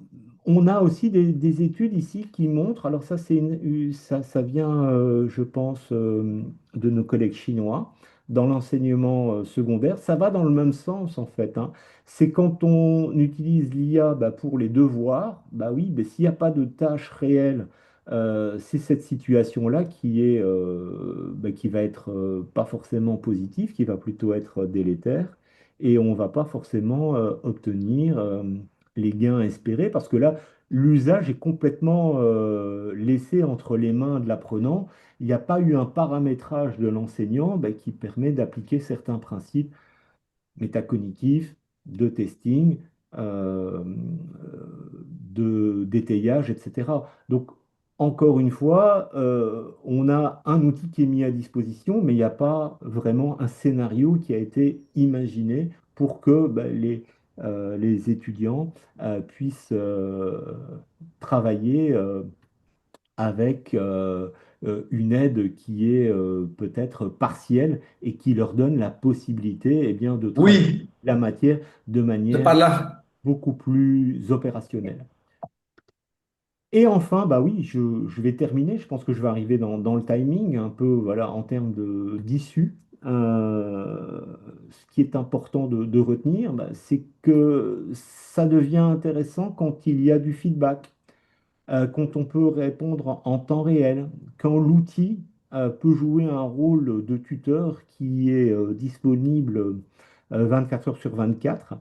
on a aussi des études ici qui montrent, alors ça, ça vient, je pense, de nos collègues chinois, dans l'enseignement secondaire. Ça va dans le même sens, en fait, hein. C'est quand on utilise l'IA bah, pour les devoirs, bah oui, mais s'il n'y a pas de tâche réelle, c'est cette situation-là qui va être pas forcément positive, qui va plutôt être délétère, et on ne va pas forcément obtenir les gains espérés, parce que là, l'usage est complètement laissé entre les mains de l'apprenant. Il n'y a pas eu un paramétrage de l'enseignant qui permet d'appliquer certains principes métacognitifs, de testing, euh, d'étayage, etc. Donc, encore une fois, on a un outil qui est mis à disposition, mais il n'y a pas vraiment un scénario qui a été imaginé pour que les étudiants puissent travailler avec une aide qui est peut-être partielle et qui leur donne la possibilité eh bien, de travailler Oui, la matière de c'est manière par là. beaucoup plus opérationnelle. Et enfin, bah oui, je vais terminer. Je pense que je vais arriver dans le timing, un peu voilà, en termes d'issue. Ce qui est important de retenir, bah, c'est que ça devient intéressant quand il y a du feedback, quand on peut répondre en temps réel, quand l'outil peut jouer un rôle de tuteur qui est disponible 24 heures sur 24,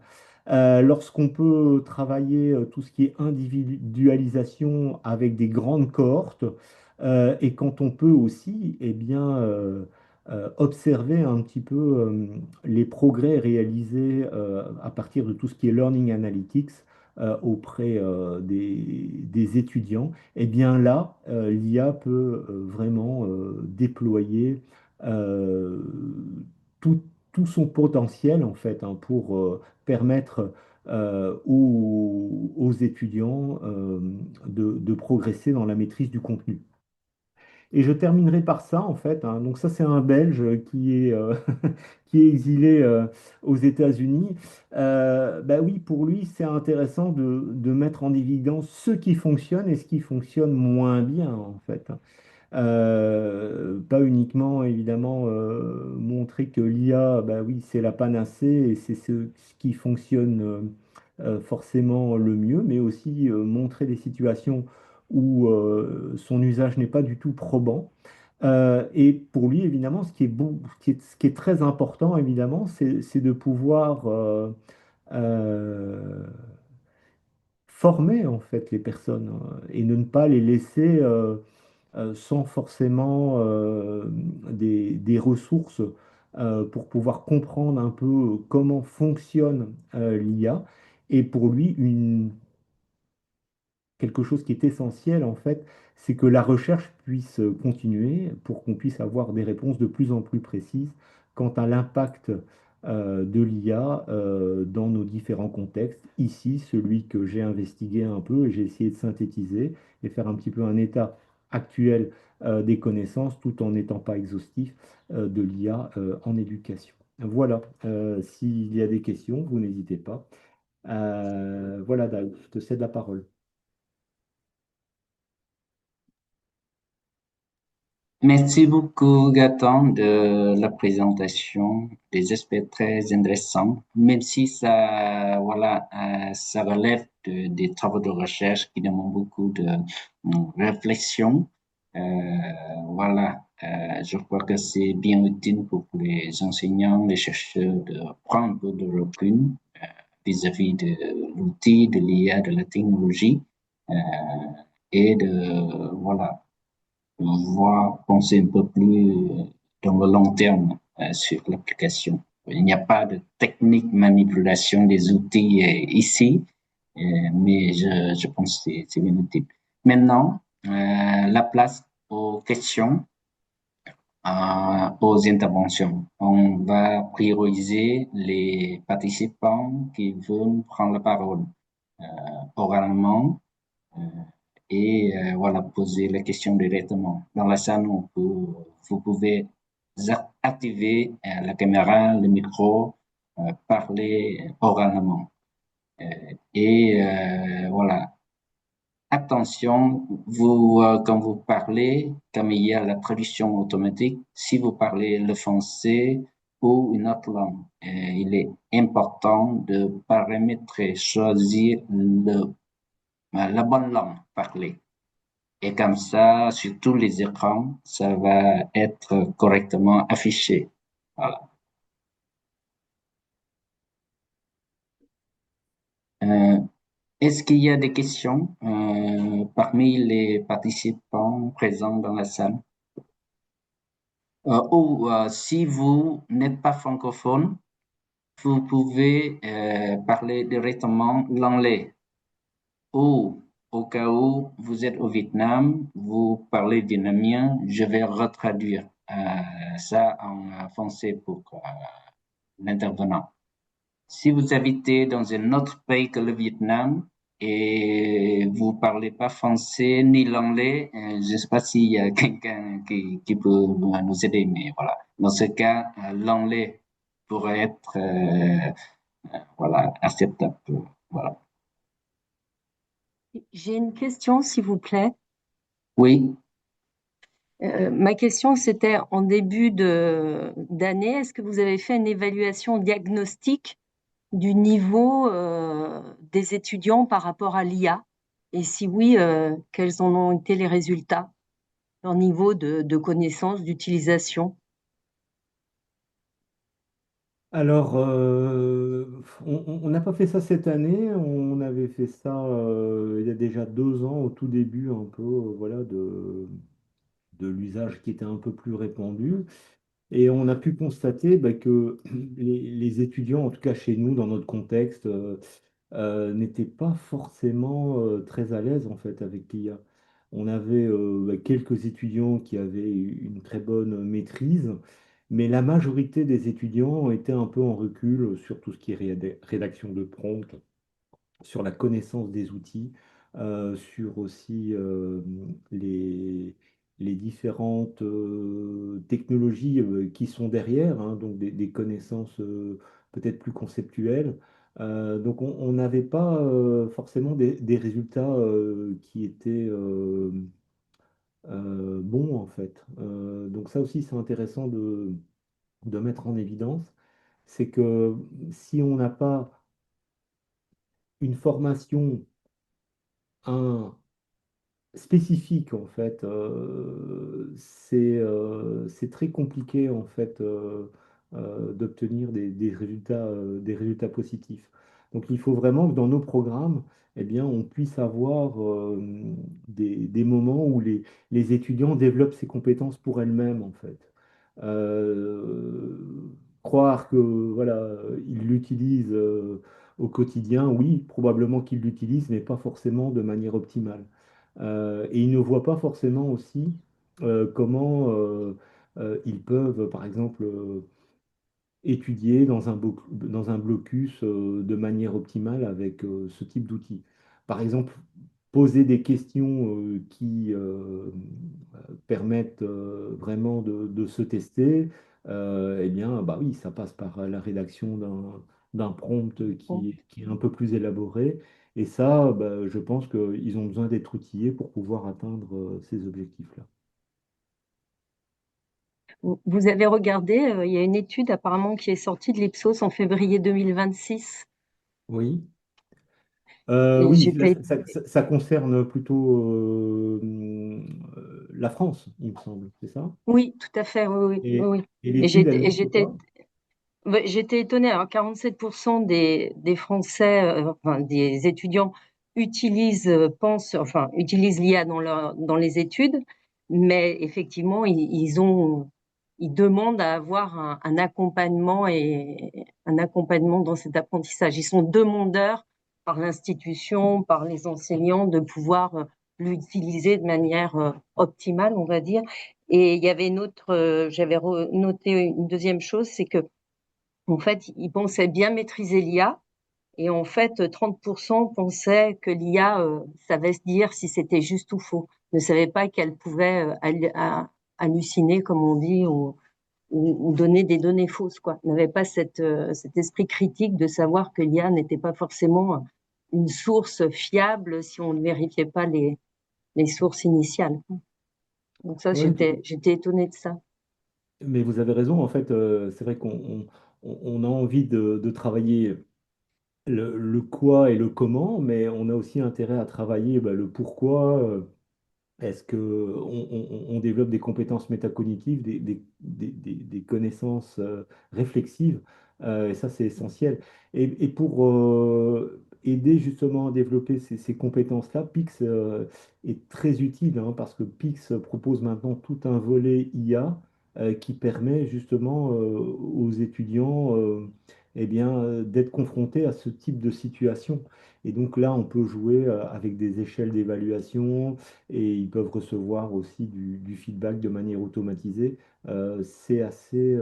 lorsqu'on peut travailler tout ce qui est individualisation avec des grandes cohortes, et quand on peut aussi observer un petit peu les progrès réalisés à partir de tout ce qui est Learning Analytics auprès des étudiants, et bien là, l'IA peut vraiment déployer euh, tout, tout son potentiel en fait hein, pour permettre aux étudiants de progresser dans la maîtrise du contenu. Et je terminerai par ça, en fait, hein. Donc ça, c'est un Belge qui est exilé aux États-Unis. Bah oui, pour lui, c'est intéressant de mettre en évidence ce qui fonctionne et ce qui fonctionne moins bien, en fait. Pas uniquement, évidemment, montrer que l'IA, bah oui, c'est la panacée et c'est ce qui fonctionne forcément le mieux, mais aussi montrer des situations où son usage n'est pas du tout probant. Et pour lui, évidemment, ce qui est très important, évidemment, c'est de pouvoir euh, former en fait les personnes et de ne pas les laisser sans forcément des ressources pour pouvoir comprendre un peu comment fonctionne l'IA. Et pour lui, quelque chose qui est essentiel, en fait, c'est que la recherche puisse continuer pour qu'on puisse avoir des réponses de plus en plus précises quant à l'impact de l'IA dans nos différents contextes. Ici, celui que j'ai investigué un peu et j'ai essayé de synthétiser et faire un petit peu un état actuel des connaissances tout en n'étant pas exhaustif de l'IA en éducation. Voilà, s'il y a des questions, vous n'hésitez pas. Voilà, Daoud, je te cède la parole. Merci beaucoup, Gaëtan, de la présentation, des aspects très intéressants, même si ça, voilà, ça relève des travaux de recherche qui demandent beaucoup de réflexion. Voilà, je crois que c'est bien utile pour les enseignants, les chercheurs de prendre un peu de recul vis-à-vis de l'outil, de l'IA, de la technologie, euh, et de, voilà, voir, penser un peu plus dans le long terme sur l'application. Il n'y a pas de technique manipulation des outils ici, mais je pense que c'est bien utile. Maintenant, la place aux questions, aux interventions. On va prioriser les participants qui veulent prendre la parole oralement euh, et voilà, poser la question directement. Dans la salle, vous pouvez activer la caméra, le micro, parler oralement. Et voilà, attention, quand vous parlez, comme il y a la traduction automatique, si vous parlez le français ou une autre langue, il est important de paramétrer, choisir la bonne langue parlée. Et comme ça, sur tous les écrans, ça va être correctement affiché. Voilà. Euh, Est-ce qu'il y a des questions parmi les participants présents dans la salle? Ou si vous n'êtes pas francophone, vous pouvez parler directement l'anglais. Ou au cas où vous êtes au Vietnam, vous parlez vietnamien, je vais retraduire ça en français pour l'intervenant. si vous habitez dans un autre pays que le Vietnam et vous parlez pas français ni l'anglais, je ne sais pas s'il y a quelqu'un qui peut nous aider, mais voilà. Dans ce cas, l'anglais pourrait être voilà, acceptable. Voilà. J'ai une question, s'il vous plaît. Oui, Ma question, c'était en début d'année, est-ce que vous avez fait une évaluation diagnostique du niveau des étudiants par rapport à l'IA? Et si oui, quels en ont été les résultats, leur niveau de connaissance, d'utilisation? Alors, on n'a pas fait ça cette année, on avait fait ça il y a déjà 2 ans, au tout début un peu, voilà, de l'usage qui était un peu plus répandu. Et on a pu constater bah, que les étudiants, en tout cas chez nous, dans notre contexte, n'étaient pas forcément très à l'aise en fait avec l'IA. On avait bah, quelques étudiants qui avaient une très bonne maîtrise, mais la majorité des étudiants étaient un peu en recul sur tout ce qui est rédaction de prompt, sur la connaissance des outils, sur aussi les différentes technologies qui sont derrière, hein, donc des connaissances peut-être plus conceptuelles. Donc on n'avait pas forcément des résultats qui étaient bons en fait. Donc ça aussi c'est intéressant de mettre en évidence, c'est que si on n'a pas une formation, un spécifique en fait. C'est très compliqué en fait d'obtenir des résultats positifs. Donc il faut vraiment que dans nos programmes, eh bien, on puisse avoir des moments où les étudiants développent ces compétences pour elles-mêmes en fait. Croire que voilà, ils l'utilisent au quotidien, oui, probablement qu'ils l'utilisent, mais pas forcément de manière optimale. Et ils ne voient pas forcément aussi comment ils peuvent, par exemple, étudier dans un blocus de manière optimale avec ce type d'outils. Par exemple, poser des questions qui permettent vraiment de se tester, eh bien, bah oui, ça passe par la rédaction d'un prompt qui est un peu plus élaboré. Et ça, bah, je pense qu'ils ont besoin d'être outillés pour pouvoir atteindre ces objectifs-là. Vous avez regardé, il y a une étude apparemment qui est sortie de l'Ipsos en février 2026. Oui. Et Oui, j'ai là, pas ça concerne plutôt la France, il me semble, c'est ça? Oui, tout à fait, oui, oui, oui, Et, oui. et Et l'étude, j'étais, elle et montre j'étais, quoi? ouais, j'étais étonnée. Alors, 47% des Français, enfin, des étudiants utilisent l'IA dans les études, mais effectivement, ils demandent à avoir un accompagnement et un accompagnement dans cet apprentissage. Ils sont demandeurs par l'institution, par les enseignants de pouvoir l'utiliser de manière optimale, on va dire. Et il y avait j'avais noté une deuxième chose, c'est que en fait, ils pensaient bien maîtriser l'IA et en fait, 30% pensaient que l'IA savait se dire si c'était juste ou faux, ne savaient pas qu'elle pouvait halluciner, comme on dit, ou donner des données fausses, quoi. N'avaient pas cet esprit critique de savoir que l'IA n'était pas forcément une source fiable si on ne vérifiait pas les sources initiales. Donc ça, Ouais, j'étais étonnée de ça. mais vous avez raison, en fait, c'est vrai qu'on a envie de travailler le quoi et le comment, mais on a aussi intérêt à travailler bah, le pourquoi. Est-ce que on développe des compétences métacognitives, des connaissances réflexives, et ça c'est essentiel. Et pour aider justement à développer ces compétences-là, Pix est très utile hein, parce que Pix propose maintenant tout un volet IA qui permet justement aux étudiants eh bien, d'être confrontés à ce type de situation. Et donc là, on peut jouer avec des échelles d'évaluation et ils peuvent recevoir aussi du feedback de manière automatisée. C'est assez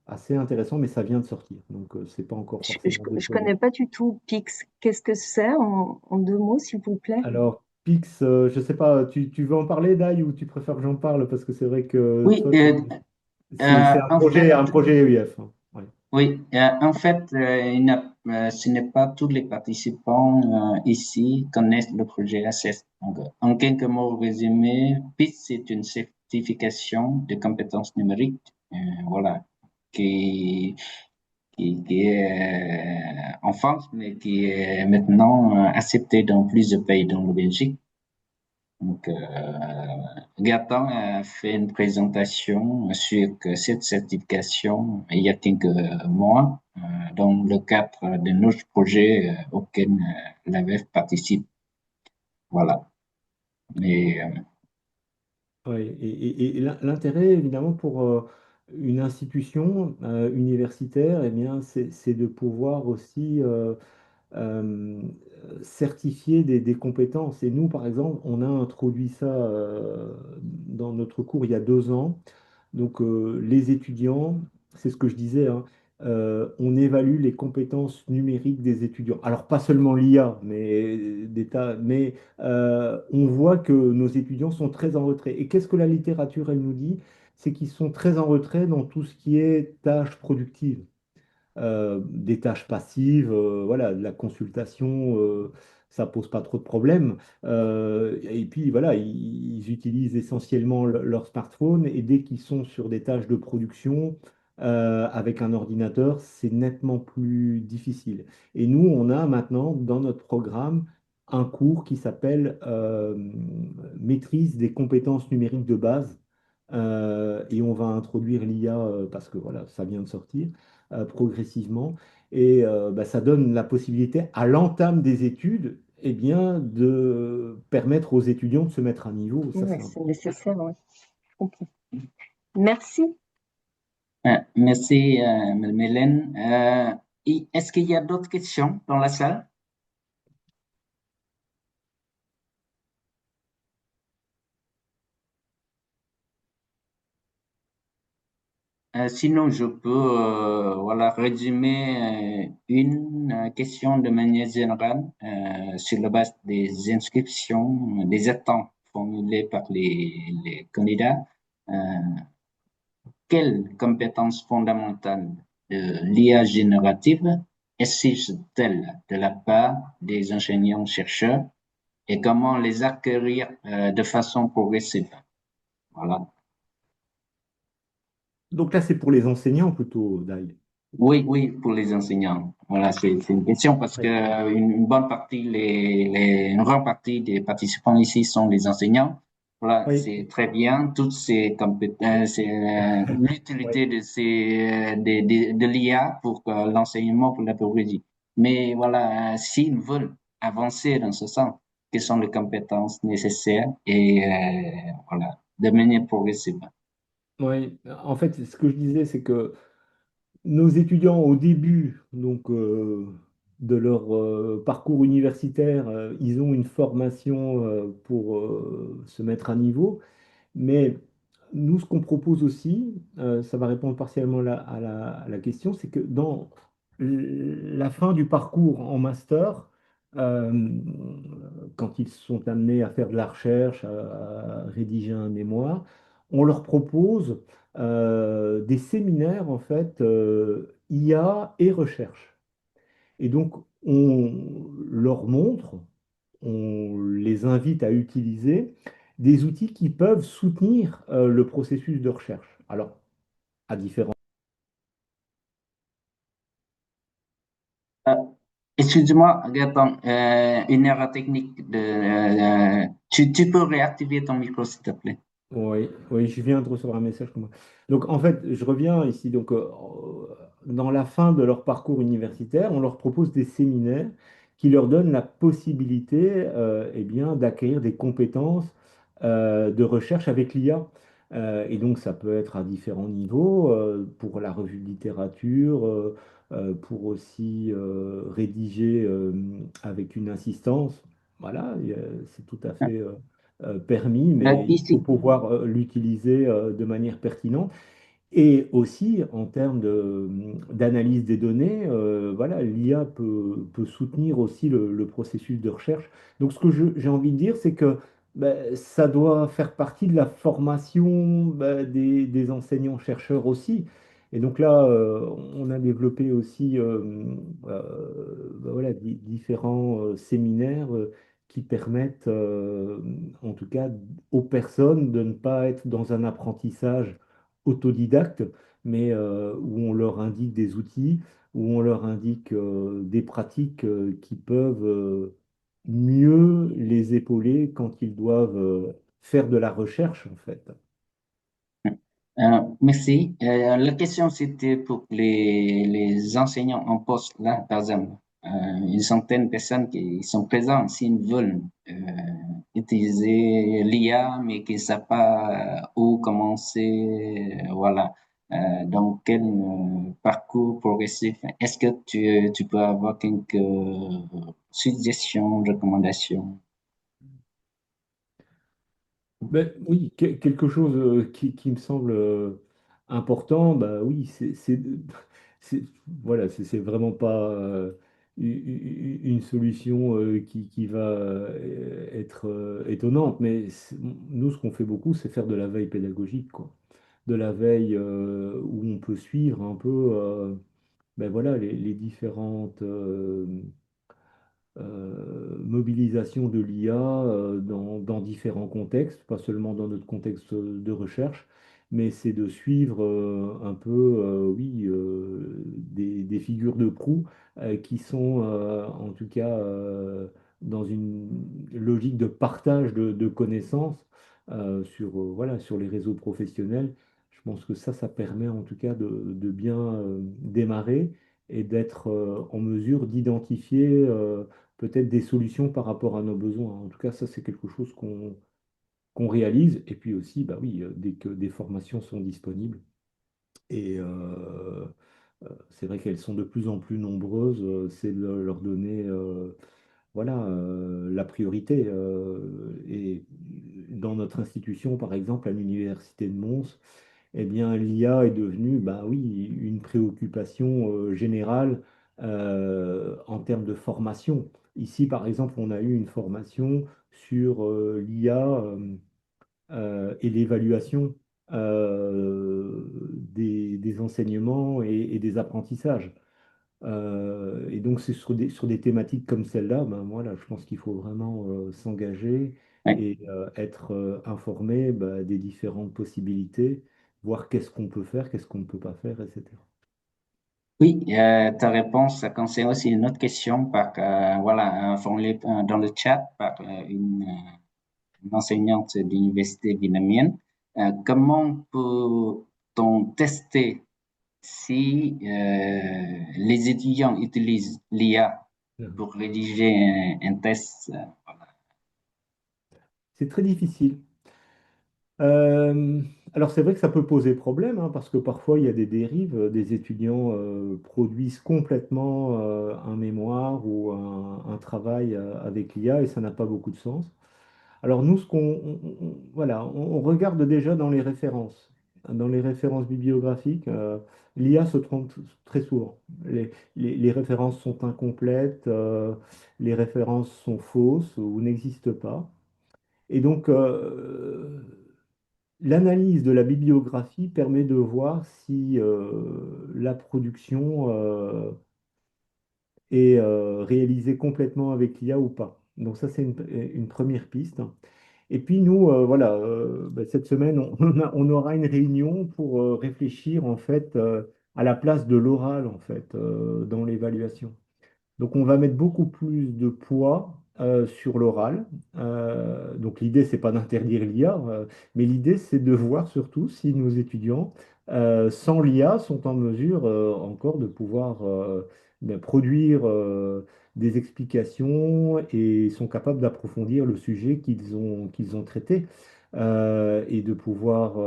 assez intéressant, mais ça vient de sortir, donc c'est pas encore forcément Je déployé. connais pas du tout Pix. Qu'est-ce que c'est en deux mots, s'il vous plaît? Alors, Pix, je sais pas, tu veux en parler, Dai, ou tu préfères que j'en parle parce que c'est vrai que Oui, toi, c'est en fait, un projet EUF, hein. Ouais. oui, en fait, ce n'est pas tous les participants ici connaissent le projet ACES. Donc, en quelques mots résumés, PIS, c'est une certification de compétences numériques, voilà, qui, qui est en France, mais qui est maintenant acceptée dans plusieurs pays, dont la Belgique. Donc, Gaëtan a fait une présentation sur cette certification il y a quelques mois dans le cadre de notre projet auquel l'AVF participe. Voilà. Mais Ouais, et l'intérêt, évidemment, pour une institution universitaire, eh bien, c'est de pouvoir aussi euh, certifier des compétences. Et nous, par exemple, on a introduit ça dans notre cours il y a 2 ans. Donc, les étudiants, c'est ce que je disais, hein, on évalue les compétences numériques des étudiants. Alors, pas seulement l'IA, mais on voit que nos étudiants sont très en retrait. Et qu'est-ce que la littérature, elle nous dit? C'est qu'ils sont très en retrait dans tout ce qui est tâches productives, des tâches passives, voilà, de la consultation, ça pose pas trop de problèmes. Et puis voilà, ils utilisent essentiellement leur smartphone et dès qu'ils sont sur des tâches de production avec un ordinateur, c'est nettement plus difficile. Et nous, on a maintenant dans notre programme un cours qui s'appelle Maîtrise des compétences numériques de base. Et on va introduire l'IA parce que voilà, ça vient de sortir progressivement. Et bah, ça donne la possibilité à l'entame des études eh bien, de permettre aux étudiants de se mettre à niveau. Ça, Ouais, c'est c'est important. nécessaire, ouais. Je comprends. Merci. merci, Mme Hélène. Est-ce qu'il y a d'autres questions dans la salle? Sinon, je peux voilà, résumer une question de manière générale sur la base des inscriptions, des attentes formulées par les candidats. Euh, Quelles compétences fondamentales de l'IA générative exigent-elles de la part des enseignants-chercheurs et comment les acquérir de façon progressive? Voilà. Donc là, c'est pour les enseignants plutôt, Dai. Oui, oui, pour les enseignants. Voilà, c'est une question parce que Oui, une bonne partie, une grande partie des participants ici sont les enseignants. Voilà, oui, c'est très bien. Toutes ces compétences, oui. l'utilité de de l'IA pour l'enseignement, pour la pédagogie. Mais voilà, s'ils veulent avancer dans ce sens, quelles sont les compétences nécessaires et voilà, de manière progressive. Oui. En fait, ce que je disais, c'est que nos étudiants, au début donc, de leur parcours universitaire, ils ont une formation pour se mettre à niveau. Mais nous, ce qu'on propose aussi, ça va répondre partiellement à la question, c'est que dans la fin du parcours en master, euh, quand ils sont amenés à faire de la recherche, à rédiger un mémoire, on leur propose des séminaires en fait IA et recherche. Et donc, on leur montre, on les invite à utiliser des outils qui peuvent soutenir le processus de recherche. Alors, à différents... Euh, Excuse-moi, Gaëtan, une erreur technique tu peux réactiver ton micro, s'il te plaît. Oui, oui, je viens de recevoir un message comme moi. Donc, en fait, je reviens ici. Donc, dans la fin de leur parcours universitaire, on leur propose des séminaires qui leur donnent la possibilité eh bien, d'acquérir des compétences de recherche avec l'IA. Et donc, ça peut être à différents niveaux, pour la revue de littérature, pour aussi rédiger avec une assistance. Voilà, c'est tout à fait permis, mais il faut Ici. pouvoir l'utiliser de manière pertinente. Et aussi, en termes d'analyse des données, voilà, l'IA peut soutenir aussi le processus de recherche. Donc, ce que j'ai envie de dire, c'est que ça doit faire partie de la formation des enseignants-chercheurs aussi. Et donc là, on a développé aussi voilà, différents séminaires qui permettent, en tout cas, aux personnes de ne pas être dans un apprentissage autodidactes, mais où on leur indique des outils, où on leur indique des pratiques qui peuvent mieux les épauler quand ils doivent faire de la recherche, en fait. Merci. La question, c'était pour les enseignants en poste, là, par exemple, une centaine de personnes qui sont présentes, s'ils veulent utiliser l'IA, mais qui ne savent pas où commencer, voilà. Dans quel parcours progressif, est-ce que tu peux avoir quelques suggestions, recommandations? Ben, oui, quelque chose qui me semble important, bah oui, voilà, c'est vraiment pas une solution qui va être étonnante, mais nous, ce qu'on fait beaucoup, c'est faire de la veille pédagogique, quoi. De la veille où on peut suivre un peu ben voilà, les différentes mobilisation de l'IA dans différents contextes, pas seulement dans notre contexte de recherche, mais c'est de suivre un peu, oui, des figures de proue qui sont en tout cas dans une logique de partage de connaissances sur, voilà, sur les réseaux professionnels. Je pense que ça permet en tout cas de bien démarrer et d'être en mesure d'identifier peut-être des solutions par rapport à nos besoins. En tout cas, ça, c'est quelque chose qu'on réalise. Et puis aussi, bah oui, dès que des formations sont disponibles, et c'est vrai qu'elles sont de plus en plus nombreuses, c'est de leur donner voilà, la priorité. Et dans notre institution, par exemple, à l'Université de Mons, eh bien, l'IA est devenue, bah oui, une préoccupation générale en termes de formation. Ici, par exemple, on a eu une formation sur l'IA et l'évaluation des enseignements et des apprentissages. Et donc, c'est sur des thématiques comme celle-là, ben voilà, je pense qu'il faut vraiment s'engager Oui. et être informé des différentes possibilités, voir qu'est-ce qu'on peut faire, qu'est-ce qu'on ne peut pas faire, etc. Oui, ta réponse ça concerne aussi une autre question voilà, formulée dans le chat par une enseignante d'université vietnamienne. Comment peut-on tester si les étudiants utilisent l'IA pour rédiger un test? C'est très difficile. Euh, alors c'est vrai que ça peut poser problème, hein, parce que parfois il y a des dérives, des étudiants produisent complètement un mémoire ou un travail avec l'IA et ça n'a pas beaucoup de sens. Alors nous, voilà, on regarde déjà dans les références. Dans les références bibliographiques, l'IA se trompe très souvent. Les références sont incomplètes, les références sont fausses ou n'existent pas. Et donc, l'analyse de la bibliographie permet de voir si la production est réalisée complètement avec l'IA ou pas. Donc ça, c'est une première piste. Et puis nous, voilà, cette semaine, on aura une réunion pour réfléchir en fait à la place de l'oral en fait dans l'évaluation. Donc, on va mettre beaucoup plus de poids sur l'oral. Donc, l'idée, c'est pas d'interdire l'IA, mais l'idée, c'est de voir surtout si nos étudiants, sans l'IA, sont en mesure encore de pouvoir produire des explications et sont capables d'approfondir le sujet qu'ils ont traité et de pouvoir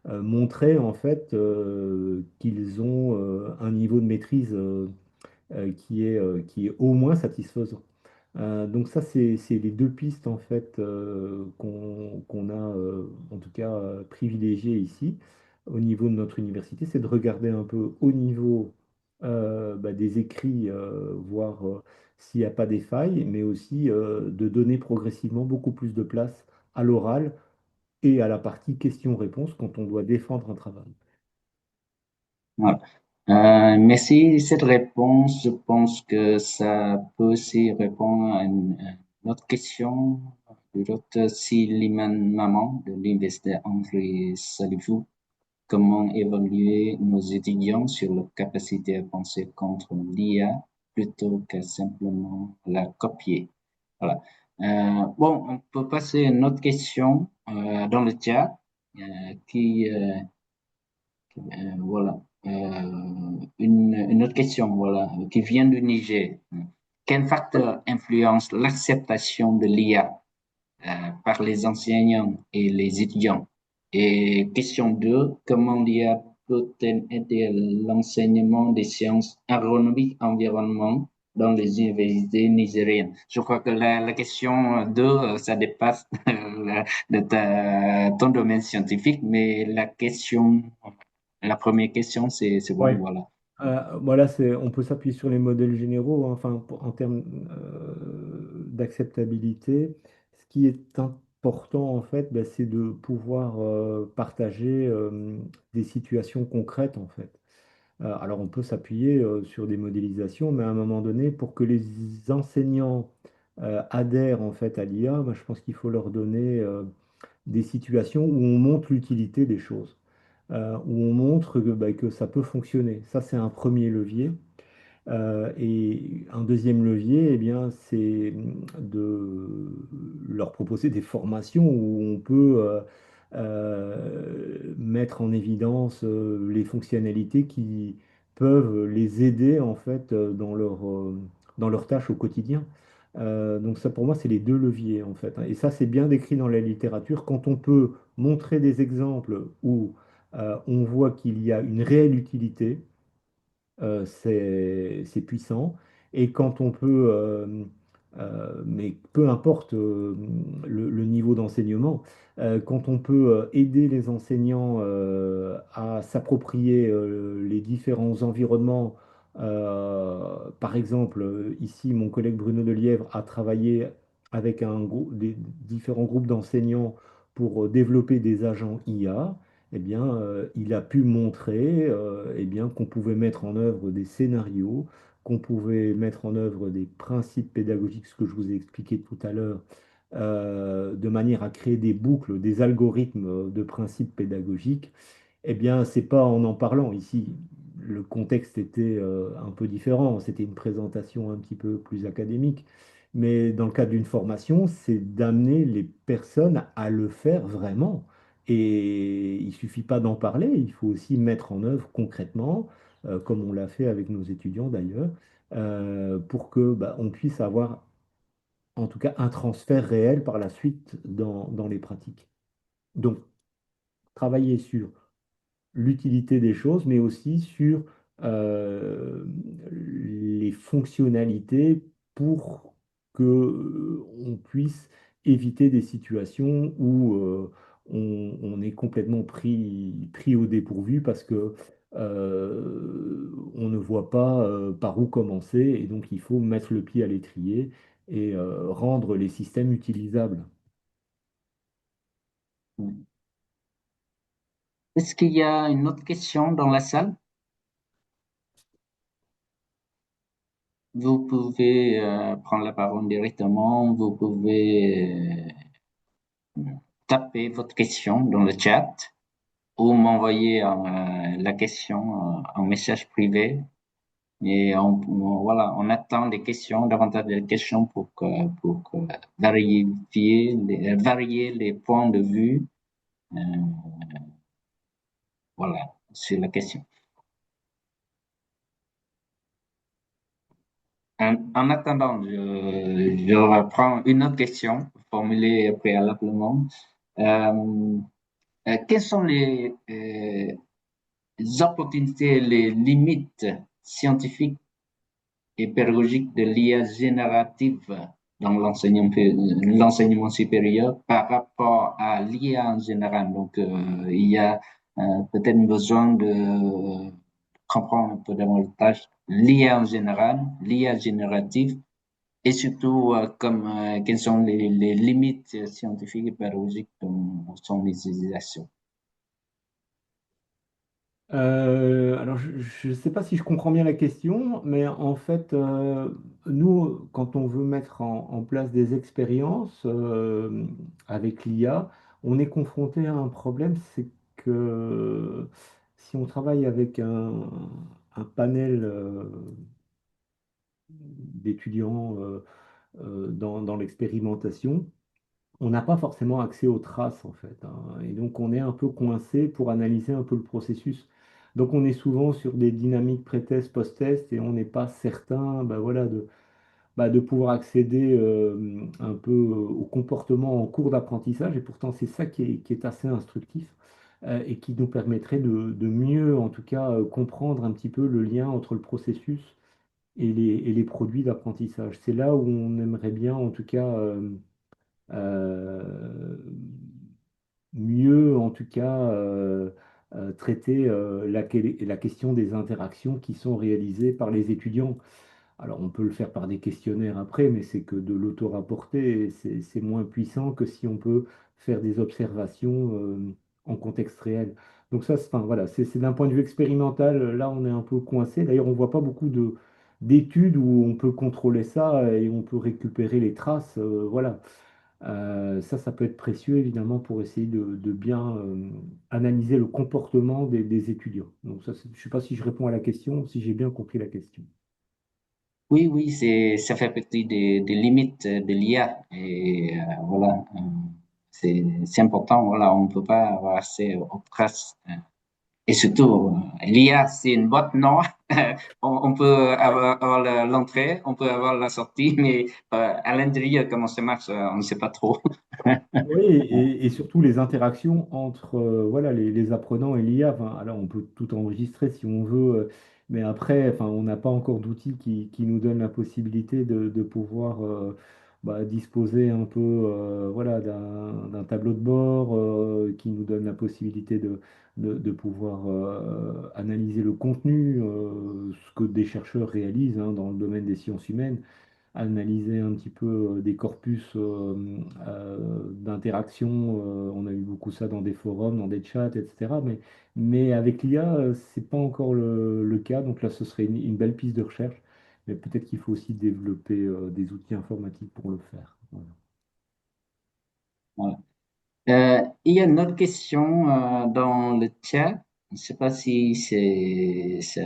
montrer en fait qu'ils ont un niveau de maîtrise qui est au moins satisfaisant. Donc ça, c'est les deux pistes en fait qu'on a en tout cas privilégiées ici. au niveau de notre université, c'est de regarder un peu au niveau des écrits, voir s'il n'y a pas des failles, mais aussi de donner progressivement beaucoup plus de place à l'oral et à la partie questions-réponses quand on doit défendre un travail. Voilà. Merci. Cette réponse, je pense que ça peut aussi répondre à une autre question de Dr. Siliman Maman de l'Université Henri Salifou. Comment évaluer nos étudiants sur leur capacité à penser contre l'IA plutôt qu'à simplement la copier? Voilà. Bon, on peut passer à une autre question dans le chat euh, qui, voilà. Une autre question, voilà, qui vient du Niger. Quel facteur influence l'acceptation de l'IA par les enseignants et les étudiants? Et question 2, comment l'IA peut-elle aider l'enseignement des sciences agronomiques environnement dans les universités nigériennes? Je crois que la question 2, ça dépasse ton domaine scientifique, mais la première question, c'est bon, Ouais. voilà. Voilà, on peut s'appuyer sur les modèles généraux, hein, enfin, en termes d'acceptabilité. Ce qui est important, en fait, bah, c'est de pouvoir partager des situations concrètes, en fait. Alors, on peut s'appuyer sur des modélisations, mais à un moment donné, pour que les enseignants adhèrent, en fait, à l'IA, bah, je pense qu'il faut leur donner des situations où on montre l'utilité des choses, où on montre que ça peut fonctionner. Ça, c'est un premier levier. Et un deuxième levier, eh bien, c'est de leur proposer des formations où on peut mettre en évidence les fonctionnalités qui peuvent les aider en fait dans leur tâche au quotidien. Donc ça, pour moi, c'est les deux leviers en fait, hein. Et ça, c'est bien décrit dans la littérature. Quand on peut montrer des exemples où on voit qu'il y a une réelle utilité, c'est puissant. Et quand on peut, mais peu importe le niveau d'enseignement, quand on peut aider les enseignants à s'approprier les différents environnements, par exemple, ici, mon collègue Bruno Delièvre a travaillé avec des différents groupes d'enseignants pour développer des agents IA. Eh bien, il a pu montrer eh bien, qu'on pouvait mettre en œuvre des scénarios, qu'on pouvait mettre en œuvre des principes pédagogiques, ce que je vous ai expliqué tout à l'heure, de manière à créer des boucles, des algorithmes de principes pédagogiques. Eh bien, c'est pas en parlant. Ici, le contexte était un peu différent. C'était une présentation un petit peu plus académique. Mais dans le cadre d'une formation, c'est d'amener les personnes à le faire vraiment. Et il suffit pas d'en parler, il faut aussi mettre en œuvre concrètement, comme on l'a fait avec nos étudiants d'ailleurs, pour que on puisse avoir en tout cas un transfert réel par la suite dans les pratiques. Donc, travailler sur l'utilité des choses, mais aussi sur les fonctionnalités pour que on puisse éviter des situations où on est complètement pris au dépourvu parce que on ne voit pas par où commencer et donc il faut mettre le pied à l'étrier et rendre les systèmes utilisables. Est-ce qu'il y a une autre question dans la salle? Vous pouvez prendre la parole directement, vous pouvez taper votre question dans le chat ou m'envoyer la question en message privé. Et voilà, on attend des questions, davantage de questions pour varier les points de vue. Euh, voilà, c'est la question. En attendant, je reprends une autre question formulée préalablement. Euh, quelles sont les opportunités, les limites scientifiques et pédagogiques de l'IA générative dans l'enseignement supérieur par rapport à l'IA en général? Donc, il y a peut-être besoin de comprendre un peu davantage l'IA en général, l'IA générative, et surtout quelles sont les limites scientifiques et pédagogiques dans son utilisation. Alors, je ne sais pas si je comprends bien la question, mais en fait, nous, quand on veut mettre en place des expériences avec l'IA, on est confronté à un problème, c'est que si on travaille avec un panel d'étudiants dans l'expérimentation, on n'a pas forcément accès aux traces en fait, hein. Et donc on est un peu coincé pour analyser un peu le processus. Donc on est souvent sur des dynamiques pré-test, post-test et on n'est pas certain bah, voilà, de pouvoir accéder un peu au comportement en cours d'apprentissage. Et pourtant c'est ça qui est assez instructif et qui nous permettrait de mieux en tout cas comprendre un petit peu le lien entre le processus et les produits d'apprentissage. C'est là où on aimerait bien en tout cas euh, mieux, en tout cas, traiter la question des interactions qui sont réalisées par les étudiants. Alors, on peut le faire par des questionnaires après, mais c'est que de l'auto-rapporter, et c'est moins puissant que si on peut faire des observations en contexte réel. Donc ça, enfin, voilà, c'est d'un point de vue expérimental, là, on est un peu coincé. D'ailleurs, on voit pas beaucoup d'études où on peut contrôler ça et on peut récupérer les traces. Voilà. Ça peut être précieux évidemment pour essayer de bien analyser le comportement des étudiants. Donc ça, je ne sais pas si je réponds à la question, si j'ai bien compris la question. Oui, oui, ça fait partie des limites de l'IA. Et voilà, c'est important. Voilà, on ne peut pas avoir accès aux traces. Et surtout, l'IA, c'est une boîte noire. On peut avoir l'entrée, on peut avoir la sortie, mais à l'intérieur, comment ça marche, on ne sait pas trop. Oui, et surtout les interactions entre voilà, les apprenants et l'IA. Enfin, alors on peut tout enregistrer si on veut, mais après, enfin, on n'a pas encore d'outils qui nous donnent la possibilité de pouvoir disposer un peu voilà, d'un tableau de bord qui nous donne la possibilité de pouvoir analyser le contenu, ce que des chercheurs réalisent hein, dans le domaine des sciences humaines analyser un petit peu des corpus d'interaction. On a eu beaucoup ça dans des forums, dans des chats, etc. Mais avec l'IA, c'est pas encore le cas. Donc là, ce serait une belle piste de recherche. Mais peut-être qu'il faut aussi développer des outils informatiques pour le faire. Voilà. Voilà. Il y a une autre question dans le chat. Je ne sais pas si ça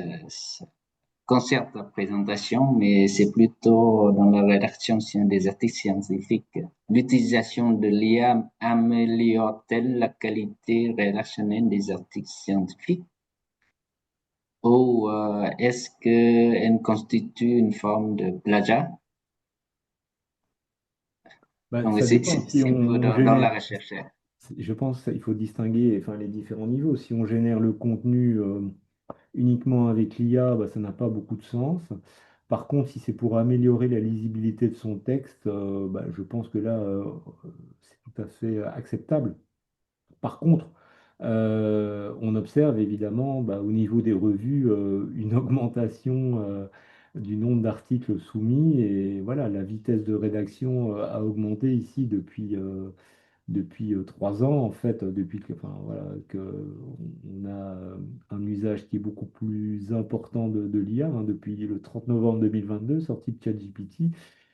concerne la présentation, mais c'est plutôt dans la rédaction des articles scientifiques. L'utilisation de l'IA améliore-t-elle la qualité rédactionnelle des articles scientifiques ou est-ce qu'elle constitue une forme de plagiat? Bah, Donc, ça dépend. Si c'est un peu on dans génère, la recherche. je pense qu'il faut distinguer enfin, les différents niveaux. Si on génère le contenu uniquement avec l'IA, bah, ça n'a pas beaucoup de sens. Par contre, si c'est pour améliorer la lisibilité de son texte, je pense que là, c'est tout à fait acceptable. Par contre, on observe évidemment au niveau des revues une augmentation du nombre d'articles soumis et voilà, la vitesse de rédaction a augmenté ici depuis 3 ans, en fait, depuis que, enfin, voilà, que on a un usage qui est beaucoup plus important de l'IA, hein, depuis le 30 novembre 2022, sortie de ChatGPT,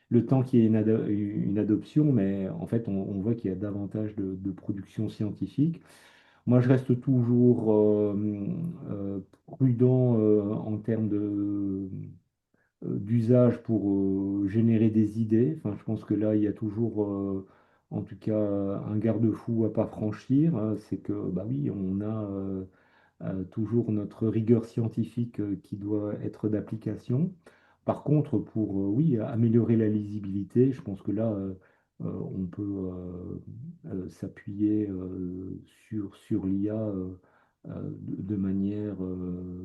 le temps qu'il y ait une adoption, mais en fait, on voit qu'il y a davantage de production scientifique. Moi, je reste toujours prudent en termes d'usage pour générer des idées. Enfin, je pense que là, il y a toujours, en tout cas, un garde-fou à pas franchir. C'est que, bah oui, on a toujours notre rigueur scientifique qui doit être d'application. Par contre, pour, oui, améliorer la lisibilité, je pense que là, on peut s'appuyer sur l'IA de manière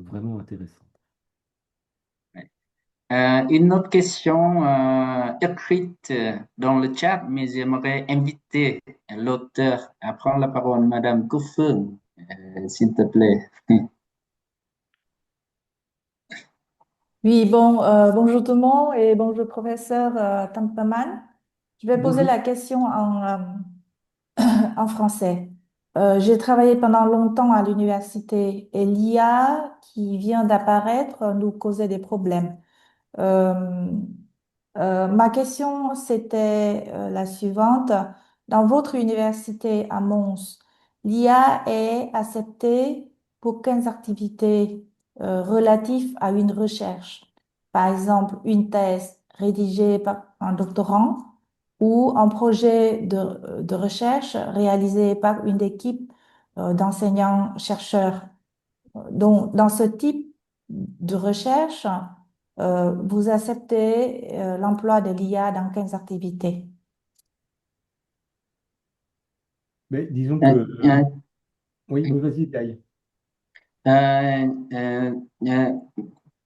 vraiment intéressante. Une autre question écrite dans le chat, mais j'aimerais inviter l'auteur à prendre la parole, Madame Gouffin. s'il te plaît. Oui, bon, bonjour tout le monde et bonjour professeur Tampaman. Je vais poser Bonjour. la question en français. J'ai travaillé pendant longtemps à l'université et l'IA qui vient d'apparaître nous causait des problèmes. Euh, Ma question, c'était la suivante. Dans votre université à Mons, l'IA est acceptée pour quelles activités relatives à une recherche? Par exemple, une thèse rédigée par un doctorant ou un projet de recherche réalisé par une équipe d'enseignants-chercheurs. Donc, dans ce type de recherche, vous acceptez l'emploi de l'IA dans quelles activités? Mais disons que, Euh, euh, oui, oui, vas-y, Gaï. euh, euh, euh,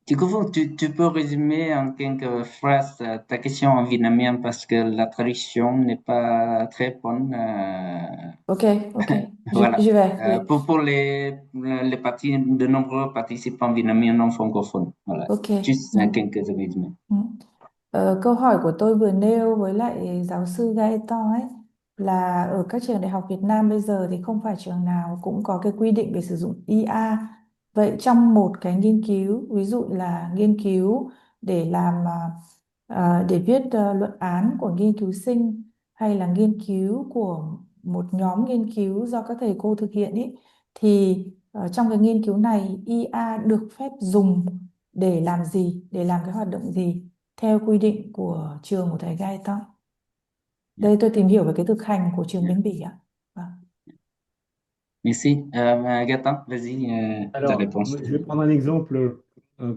du coup, tu peux résumer en quelques phrases ta question en vietnamien parce que la traduction n'est pas très bonne. Ok, ok, Voilà. j'y vais, oui. Pour les de nombreux participants vietnamiens non francophones. Voilà. Ok. Juste Ừ. quelques résumés. Ừ. Câu hỏi của tôi vừa nêu với lại giáo sư Gaeton ấy là ở các trường đại học Việt Nam bây giờ thì không phải trường nào cũng có cái quy định về sử dụng IA. Vậy trong một cái nghiên cứu, ví dụ là nghiên cứu để để viết luận án của nghiên cứu sinh hay là nghiên cứu của một nhóm nghiên cứu do các thầy cô thực hiện ý, thì trong cái nghiên cứu này IA được phép dùng để làm gì, để làm cái hoạt động gì theo quy định của trường của thầy Gaetan. Yeah, Đây tôi tìm hiểu về cái thực hành của trường yeah. Bến Bỉ ạ. Vâng. Merci. Gaëtan, vas-y, ta Alors, réponse. je vais prendre un exemple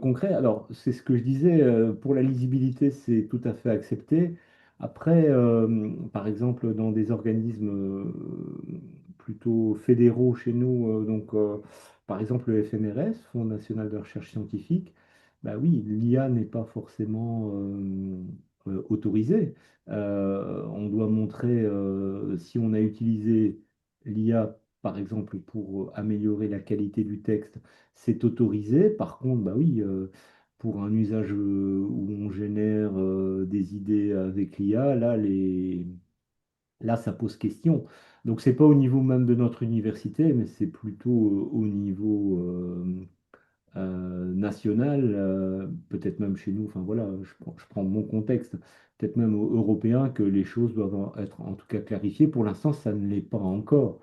concret. Alors, c'est ce que je disais, pour la lisibilité, c'est tout à fait accepté. Après, par exemple, dans des organismes plutôt fédéraux chez nous, par exemple le FNRS, Fonds national de recherche scientifique, bah oui, l'IA n'est pas forcément autorisée. On doit montrer si on a utilisé l'IA par exemple, pour améliorer la qualité du texte, c'est autorisé. Par contre, bah oui, pour un usage où on génère des idées avec l'IA, là, ça pose question. Donc, c'est pas au niveau même de notre université, mais c'est plutôt au niveau national, peut-être même chez nous, enfin voilà, je prends mon contexte, peut-être même européen, que les choses doivent être en tout cas clarifiées. Pour l'instant, ça ne l'est pas encore.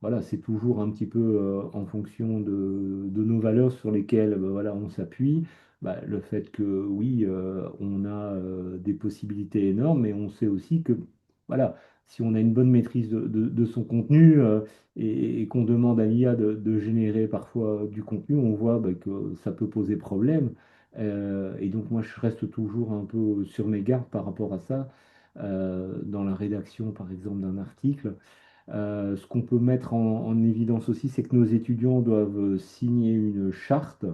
Voilà, c'est toujours un petit peu en fonction de nos valeurs sur lesquelles voilà, on s'appuie. Bah, le fait que oui, on a des possibilités énormes, mais on sait aussi que voilà, si on a une bonne maîtrise de son contenu, et qu'on demande à l'IA de générer parfois du contenu, on voit bah, que ça peut poser problème. Et donc moi, je reste toujours un peu sur mes gardes par rapport à ça, dans la rédaction, par exemple, d'un article. Ce qu'on peut mettre en évidence aussi, c'est que nos étudiants doivent signer une charte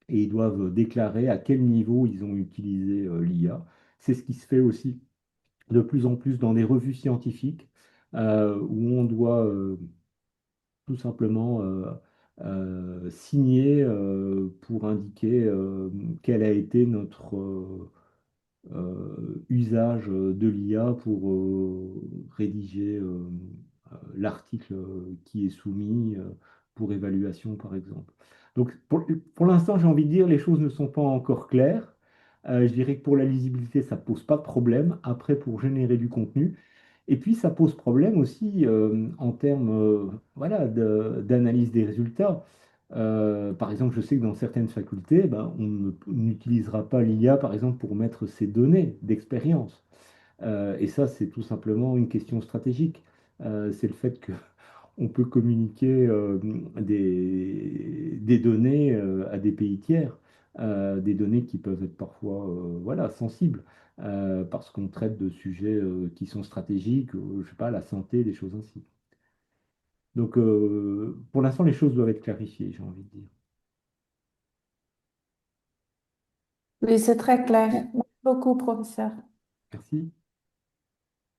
et ils doivent déclarer à quel niveau ils ont utilisé l'IA. C'est ce qui se fait aussi de plus en plus dans des revues scientifiques, où on doit tout simplement signé pour indiquer quel a été notre usage de l'IA pour rédiger l'article qui est soumis pour évaluation, par exemple. Donc, pour l'instant, j'ai envie de dire, les choses ne sont pas encore claires. Je dirais que pour la lisibilité, ça pose pas de problème. Après, pour générer du contenu, et puis, ça pose problème aussi en termes voilà, d'analyse des résultats. Par exemple, je sais que dans certaines facultés, ben, n'utilisera pas l'IA, par exemple, pour mettre ses données d'expérience. Et ça, c'est tout simplement une question stratégique. C'est le fait qu'on peut communiquer des données à des pays tiers, des données qui peuvent être parfois voilà, sensibles, parce qu'on traite de sujets qui sont stratégiques, je sais pas, la santé, des choses ainsi. Donc, pour l'instant, les choses doivent être clarifiées, j'ai envie de dire. Oui, c'est très clair. Merci beaucoup, professeur. Merci.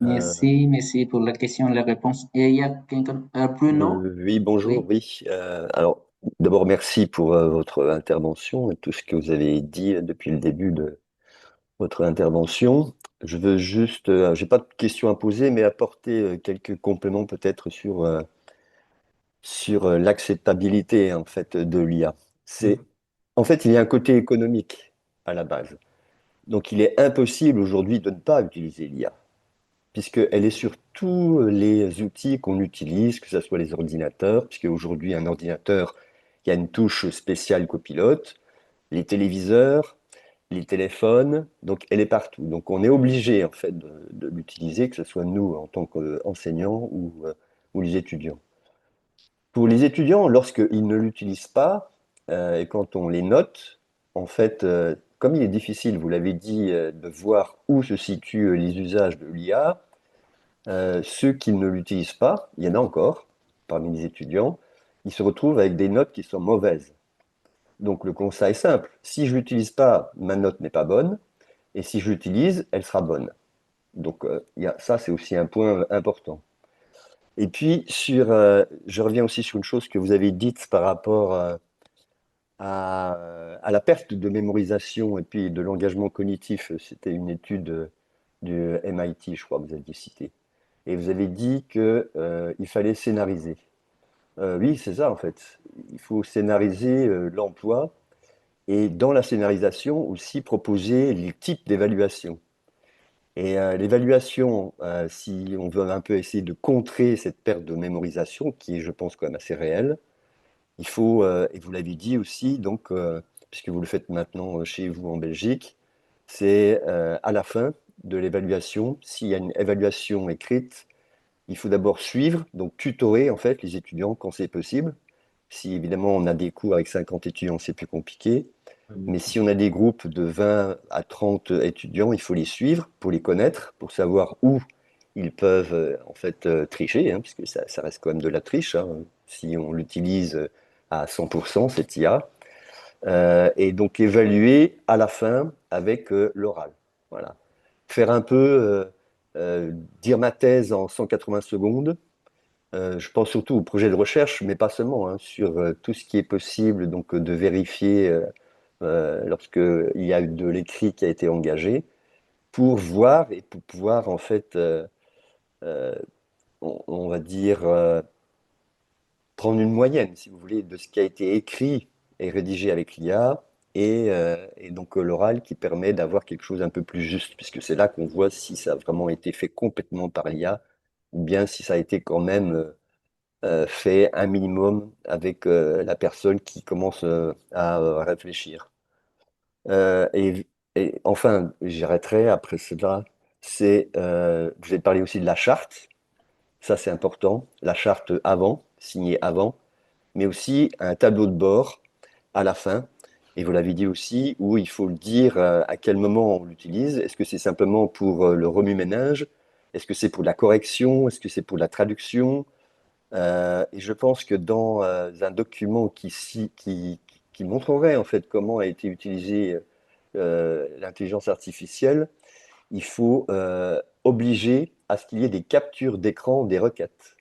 Merci pour la question et la réponse. Et il y a quelqu'un, Bruno? Oui, bonjour, Oui. oui. Alors, d'abord, merci pour votre intervention et tout ce que vous avez dit depuis le début de votre intervention. Je veux juste, j'ai pas de questions à poser, mais apporter quelques compléments peut-être sur l'acceptabilité en fait de l'IA. En fait, il y a un côté économique à la base. Donc, il est impossible aujourd'hui de ne pas utiliser l'IA, puisqu'elle est sur tous les outils qu'on utilise, que ce soit les ordinateurs, puisque aujourd'hui, un ordinateur, il y a une touche spéciale copilote, les téléviseurs, les téléphones, donc elle est partout. Donc on est obligé en fait de l'utiliser, que ce soit nous en tant qu'enseignants ou les étudiants. Pour les étudiants, lorsqu'ils ne l'utilisent pas, et quand on les note, en fait, comme il est difficile, vous l'avez dit, de voir où se situent les usages de l'IA, ceux qui ne l'utilisent pas, il y en a encore parmi les étudiants, ils se retrouvent avec des notes qui sont mauvaises. Donc le constat est simple, si je l'utilise pas, ma note n'est pas bonne, et si je l'utilise, elle sera bonne. Donc ça, c'est aussi un point important. Et puis, je reviens aussi sur une chose que vous avez dite par rapport à la perte de mémorisation et puis de l'engagement cognitif. C'était une étude du MIT, je crois, que vous aviez cité. Et vous avez dit qu'il fallait scénariser. Oui, c'est ça en fait. Il faut scénariser l'emploi et dans la scénarisation aussi proposer les types d'évaluation. Et l'évaluation, si on veut un peu essayer de contrer cette perte de mémorisation, qui est, je pense, quand même assez réelle, il faut, et vous l'avez dit aussi, donc, puisque vous le faites maintenant chez vous en Belgique, c'est à la fin de l'évaluation, s'il y a une évaluation écrite, il faut d'abord suivre, donc tutorer en fait les étudiants quand c'est possible. Si évidemment on a des cours avec 50 étudiants, c'est plus compliqué. Mais si on a des groupes de 20 à 30 étudiants, il faut les suivre pour les connaître, pour savoir où ils peuvent en fait tricher, hein, puisque ça reste quand même de la triche, hein, si on l'utilise à 100%, cette IA. Et donc évaluer à la fin avec l'oral. Voilà. Faire un peu, dire ma thèse en 180 secondes. Je pense surtout au projet de recherche, mais pas seulement, hein, sur tout ce qui est possible donc, de vérifier lorsqu'il y a eu de l'écrit qui a été engagé, pour voir et pour pouvoir en fait, euh, on va dire, prendre une moyenne, si vous voulez, de ce qui a été écrit et rédigé avec l'IA, et donc l'oral qui permet d'avoir quelque chose un peu plus juste, puisque c'est là qu'on voit si ça a vraiment été fait complètement par l'IA, ou bien si ça a été quand même fait un minimum avec la personne qui commence à réfléchir. Euh, et, et enfin, j'arrêterai après cela. Vous avez parlé aussi de la charte, ça c'est important, la charte avant, signée avant, mais aussi un tableau de bord à la fin. Et vous l'avez dit aussi, où il faut le dire à quel moment on l'utilise. Est-ce que c'est simplement pour le remue-ménage? Est-ce que c'est pour la correction? Est-ce que c'est pour la traduction? Et je pense que dans un document qui montrerait en fait comment a été utilisée l'intelligence artificielle, il faut obliger à ce qu'il y ait des captures d'écran des requêtes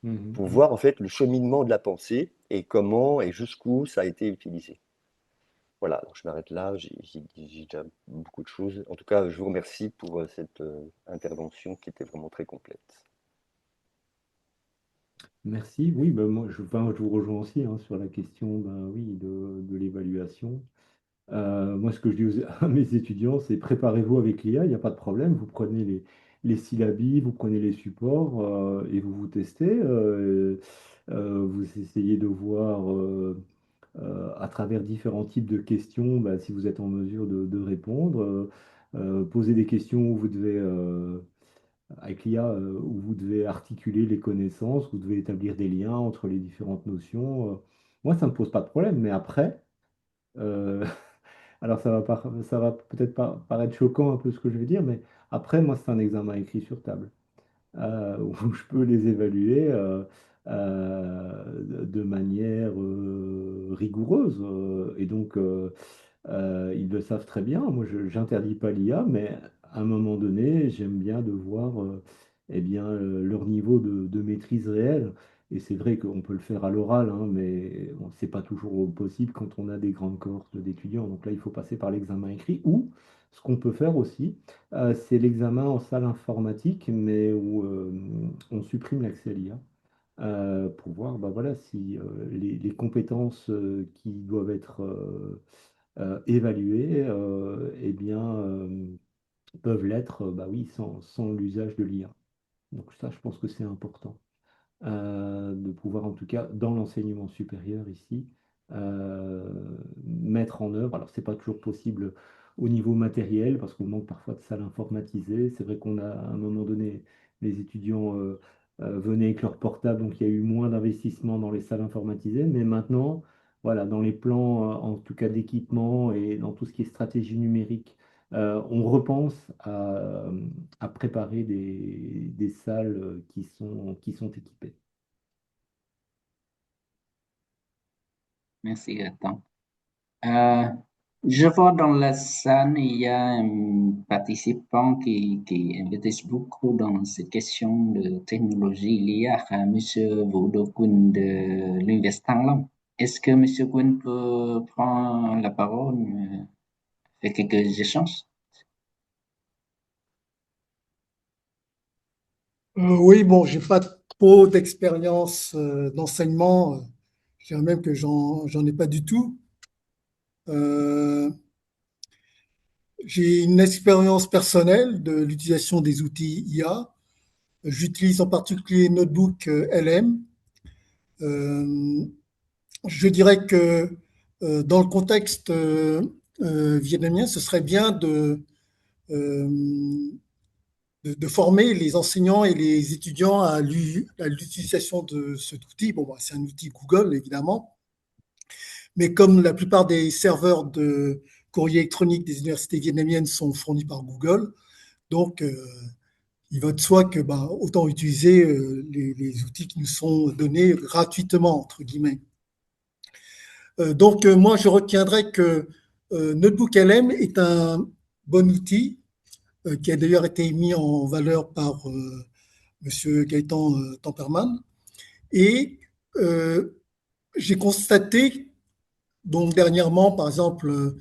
Mhm, pour mhm. voir en fait le cheminement de la pensée et comment et jusqu'où ça a été utilisé. Voilà, donc je m'arrête là, j'ai dit déjà beaucoup de choses. En tout cas, je vous remercie pour cette intervention qui était vraiment très complète. Merci. Oui, ben moi, enfin, je vous rejoins aussi hein, sur la question ben, oui, de l'évaluation. Moi, ce que je dis à mes étudiants, c'est préparez-vous avec l'IA, il n'y a pas de problème. Vous prenez les syllabies, vous prenez les supports et vous vous testez. Vous essayez de voir à travers différents types de questions bah, si vous êtes en mesure de répondre. Poser des questions où vous devez, avec l'IA, où vous devez articuler les connaissances, vous devez établir des liens entre les différentes notions. Moi, ça ne me pose pas de problème, mais après, euh, alors ça va peut-être pas paraître choquant un peu ce que je vais dire, mais après, moi, c'est un examen écrit sur table où je peux les évaluer de manière rigoureuse. Et donc, ils le savent très bien. Moi, je n'interdis pas l'IA, mais à un moment donné, j'aime bien de voir eh bien, leur niveau de maîtrise réelle. Et c'est vrai qu'on peut le faire à l'oral, hein, mais bon, c'est pas toujours possible quand on a des grandes cohortes d'étudiants. Donc là, il faut passer par l'examen écrit. Ou ce qu'on peut faire aussi, c'est l'examen en salle informatique, mais où on supprime l'accès à l'IA pour voir bah, voilà, si les compétences qui doivent être évaluées eh bien, peuvent l'être bah oui, sans l'usage de l'IA. Donc ça, je pense que c'est important de pouvoir, en tout cas, dans l'enseignement supérieur ici, euh, mettre en œuvre. Alors, c'est pas toujours possible au niveau matériel, parce qu'on manque parfois de salles informatisées. C'est vrai qu'on a, à un moment donné, les étudiants venaient avec leur portable, donc il y a eu moins d'investissement dans les salles informatisées. Mais maintenant, voilà, dans les plans, en tout cas d'équipement et dans tout ce qui est stratégie numérique, on repense à préparer des salles qui sont équipées. Merci, Gaëtan. Euh, je vois dans la salle, il y a un participant qui investit beaucoup dans ces questions de technologie. Il y a Monsieur Vũ Quỳnh de l'Université Thăng Long. Est-ce que Monsieur Quỳnh peut prendre la parole, faire quelques échanges? Oui, bon, j'ai pas trop d'expérience d'enseignement. Je dirais même que j'en ai pas du tout. Euh, j'ai une expérience personnelle de l'utilisation des outils IA. J'utilise en particulier Notebook LM. Euh, je dirais que dans le contexte vietnamien, ce serait bien euh, de former les enseignants et les étudiants à l'utilisation de cet outil. Bon, bah, c'est un outil Google, évidemment, mais comme la plupart des serveurs de courrier électronique des universités vietnamiennes sont fournis par Google, donc il va de soi que bah, autant utiliser les outils qui nous sont donnés gratuitement, entre guillemets. Donc moi, je retiendrai que Notebook LM est un bon outil qui a d'ailleurs été mis en valeur par Monsieur Gaëtan Temperman. Et j'ai constaté, donc dernièrement, par exemple,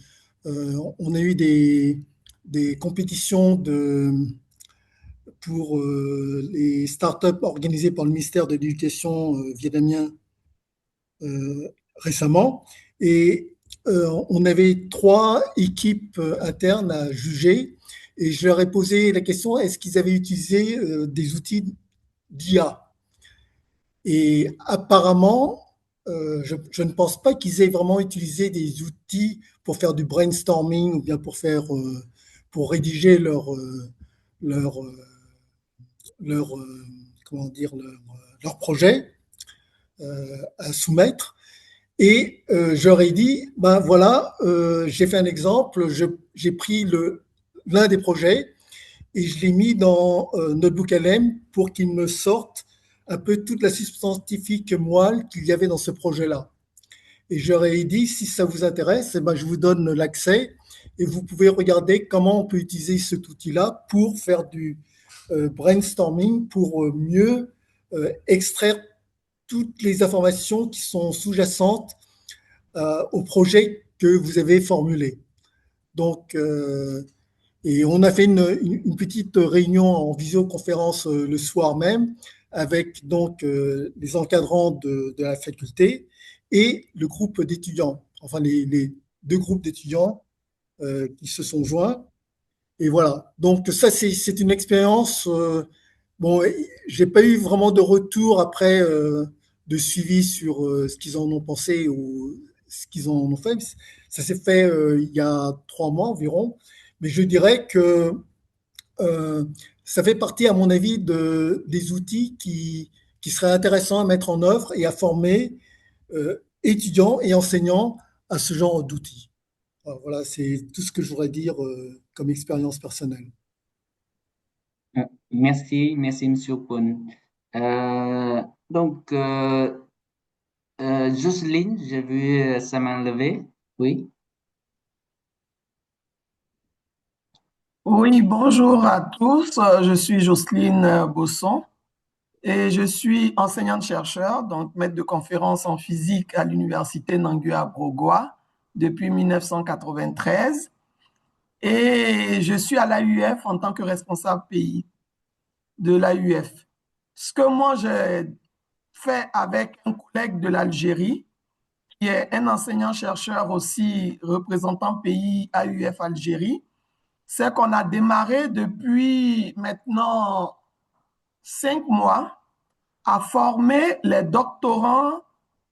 on a eu des compétitions pour les startups organisées par le ministère de l'Éducation vietnamien récemment. Et on avait 3 équipes internes à juger. Et je leur ai posé la question, est-ce qu'ils avaient utilisé des outils d'IA? Et apparemment, je ne pense pas qu'ils aient vraiment utilisé des outils pour faire du brainstorming ou bien pour rédiger leur, leur, comment dire, leur projet à soumettre. Et je leur ai dit, ben voilà, j'ai fait un exemple, j'ai pris l'un des projets et je l'ai mis dans Notebook LM pour qu'il me sorte un peu toute la substance scientifique moelle qu'il y avait dans ce projet-là. Et je leur ai dit, si ça vous intéresse, eh ben, je vous donne l'accès et vous pouvez regarder comment on peut utiliser cet outil-là pour faire du brainstorming, pour mieux extraire toutes les informations qui sont sous-jacentes au projet que vous avez formulé. Donc, et on a fait une petite réunion en visioconférence le soir même avec donc les encadrants de la faculté et le groupe d'étudiants, enfin les 2 groupes d'étudiants qui se sont joints. Et voilà. Donc ça, c'est une expérience. Bon, j'ai pas eu vraiment de retour après de suivi sur ce qu'ils en ont pensé ou ce qu'ils en ont fait. Ça s'est fait il y a 3 mois environ. Mais je dirais que euh, ça fait partie, à mon avis, des outils qui seraient intéressants à mettre en œuvre et à former étudiants et enseignants à ce genre d'outils. Voilà, c'est tout ce que je voudrais dire comme expérience personnelle. Merci, Monsieur Quỳnh. Euh, donc, Jocelyne, j'ai vu sa main levée. Oui. Oui, bonjour à tous. Je suis Jocelyne Bosson et je suis enseignante-chercheur, donc maître de conférence en physique à l'Université Nangua-Brogoua depuis 1993 et je suis à l'AUF en tant que responsable pays de l'AUF. Ce que moi j'ai fait avec un collègue de l'Algérie, qui est un enseignant-chercheur aussi représentant pays AUF Algérie, c'est qu'on a démarré depuis maintenant 5 mois à former les doctorants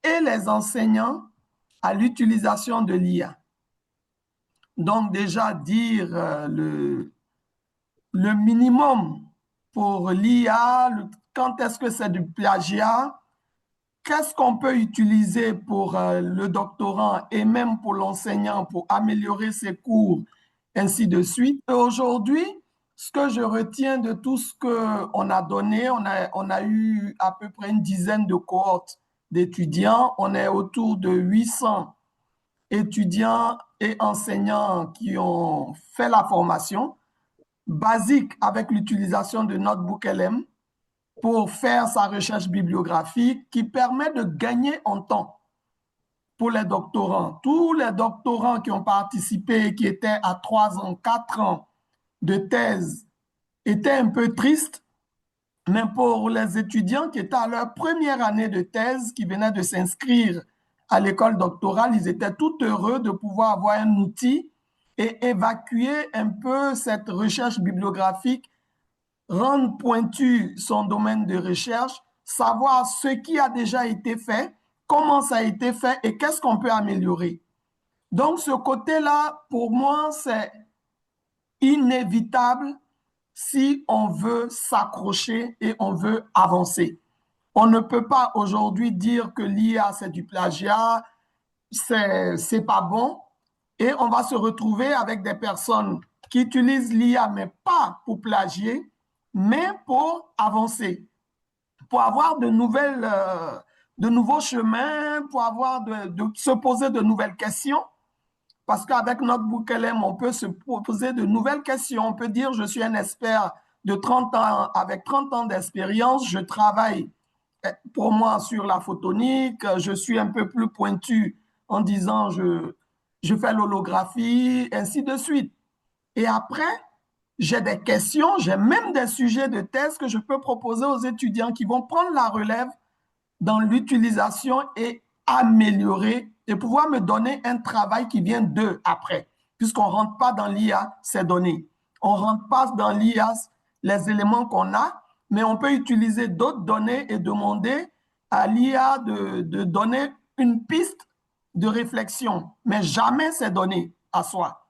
et les enseignants à l'utilisation de l'IA. Donc déjà dire le minimum pour l'IA, quand est-ce que c'est du plagiat, qu'est-ce qu'on peut utiliser pour le doctorant et même pour l'enseignant pour améliorer ses cours, ainsi de suite. Et aujourd'hui, ce que je retiens de tout ce qu'on a donné, on a eu à peu près une dizaine de cohortes d'étudiants. On est autour de 800 étudiants et enseignants qui ont fait la formation basique avec l'utilisation de Notebook LM pour faire sa recherche bibliographique qui permet de gagner en temps pour les doctorants. Tous les doctorants qui ont participé, qui étaient à 3 ans, 4 ans de thèse, étaient un peu tristes, mais pour les étudiants qui étaient à leur première année de thèse, qui venaient de s'inscrire à l'école doctorale, ils étaient tout heureux de pouvoir avoir un outil et évacuer un peu cette recherche bibliographique, rendre pointu son domaine de recherche, savoir ce qui a déjà été fait, comment ça a été fait et qu'est-ce qu'on peut améliorer. Donc, ce côté-là, pour moi, c'est inévitable si on veut s'accrocher et on veut avancer. On ne peut pas aujourd'hui dire que l'IA, c'est du plagiat, c'est pas bon, et on va se retrouver avec des personnes qui utilisent l'IA, mais pas pour plagier, mais pour avancer, pour avoir de nouveaux chemins, pour avoir se poser de nouvelles questions. Parce qu'avec Notebook LM, on peut se poser de nouvelles questions. On peut dire, je suis un expert de 30 ans, avec 30 ans d'expérience, je travaille pour moi sur la photonique, je suis un peu plus pointu en disant, je fais l'holographie, ainsi de suite. Et après, j'ai des questions, j'ai même des sujets de thèse que je peux proposer aux étudiants qui vont prendre la relève dans l'utilisation et améliorer et pouvoir me donner un travail qui vient d'eux après, puisqu'on ne rentre pas dans l'IA ces données. On ne rentre pas dans l'IA les éléments qu'on a, mais on peut utiliser d'autres données et demander à l'IA de donner une piste de réflexion, mais jamais ces données à soi.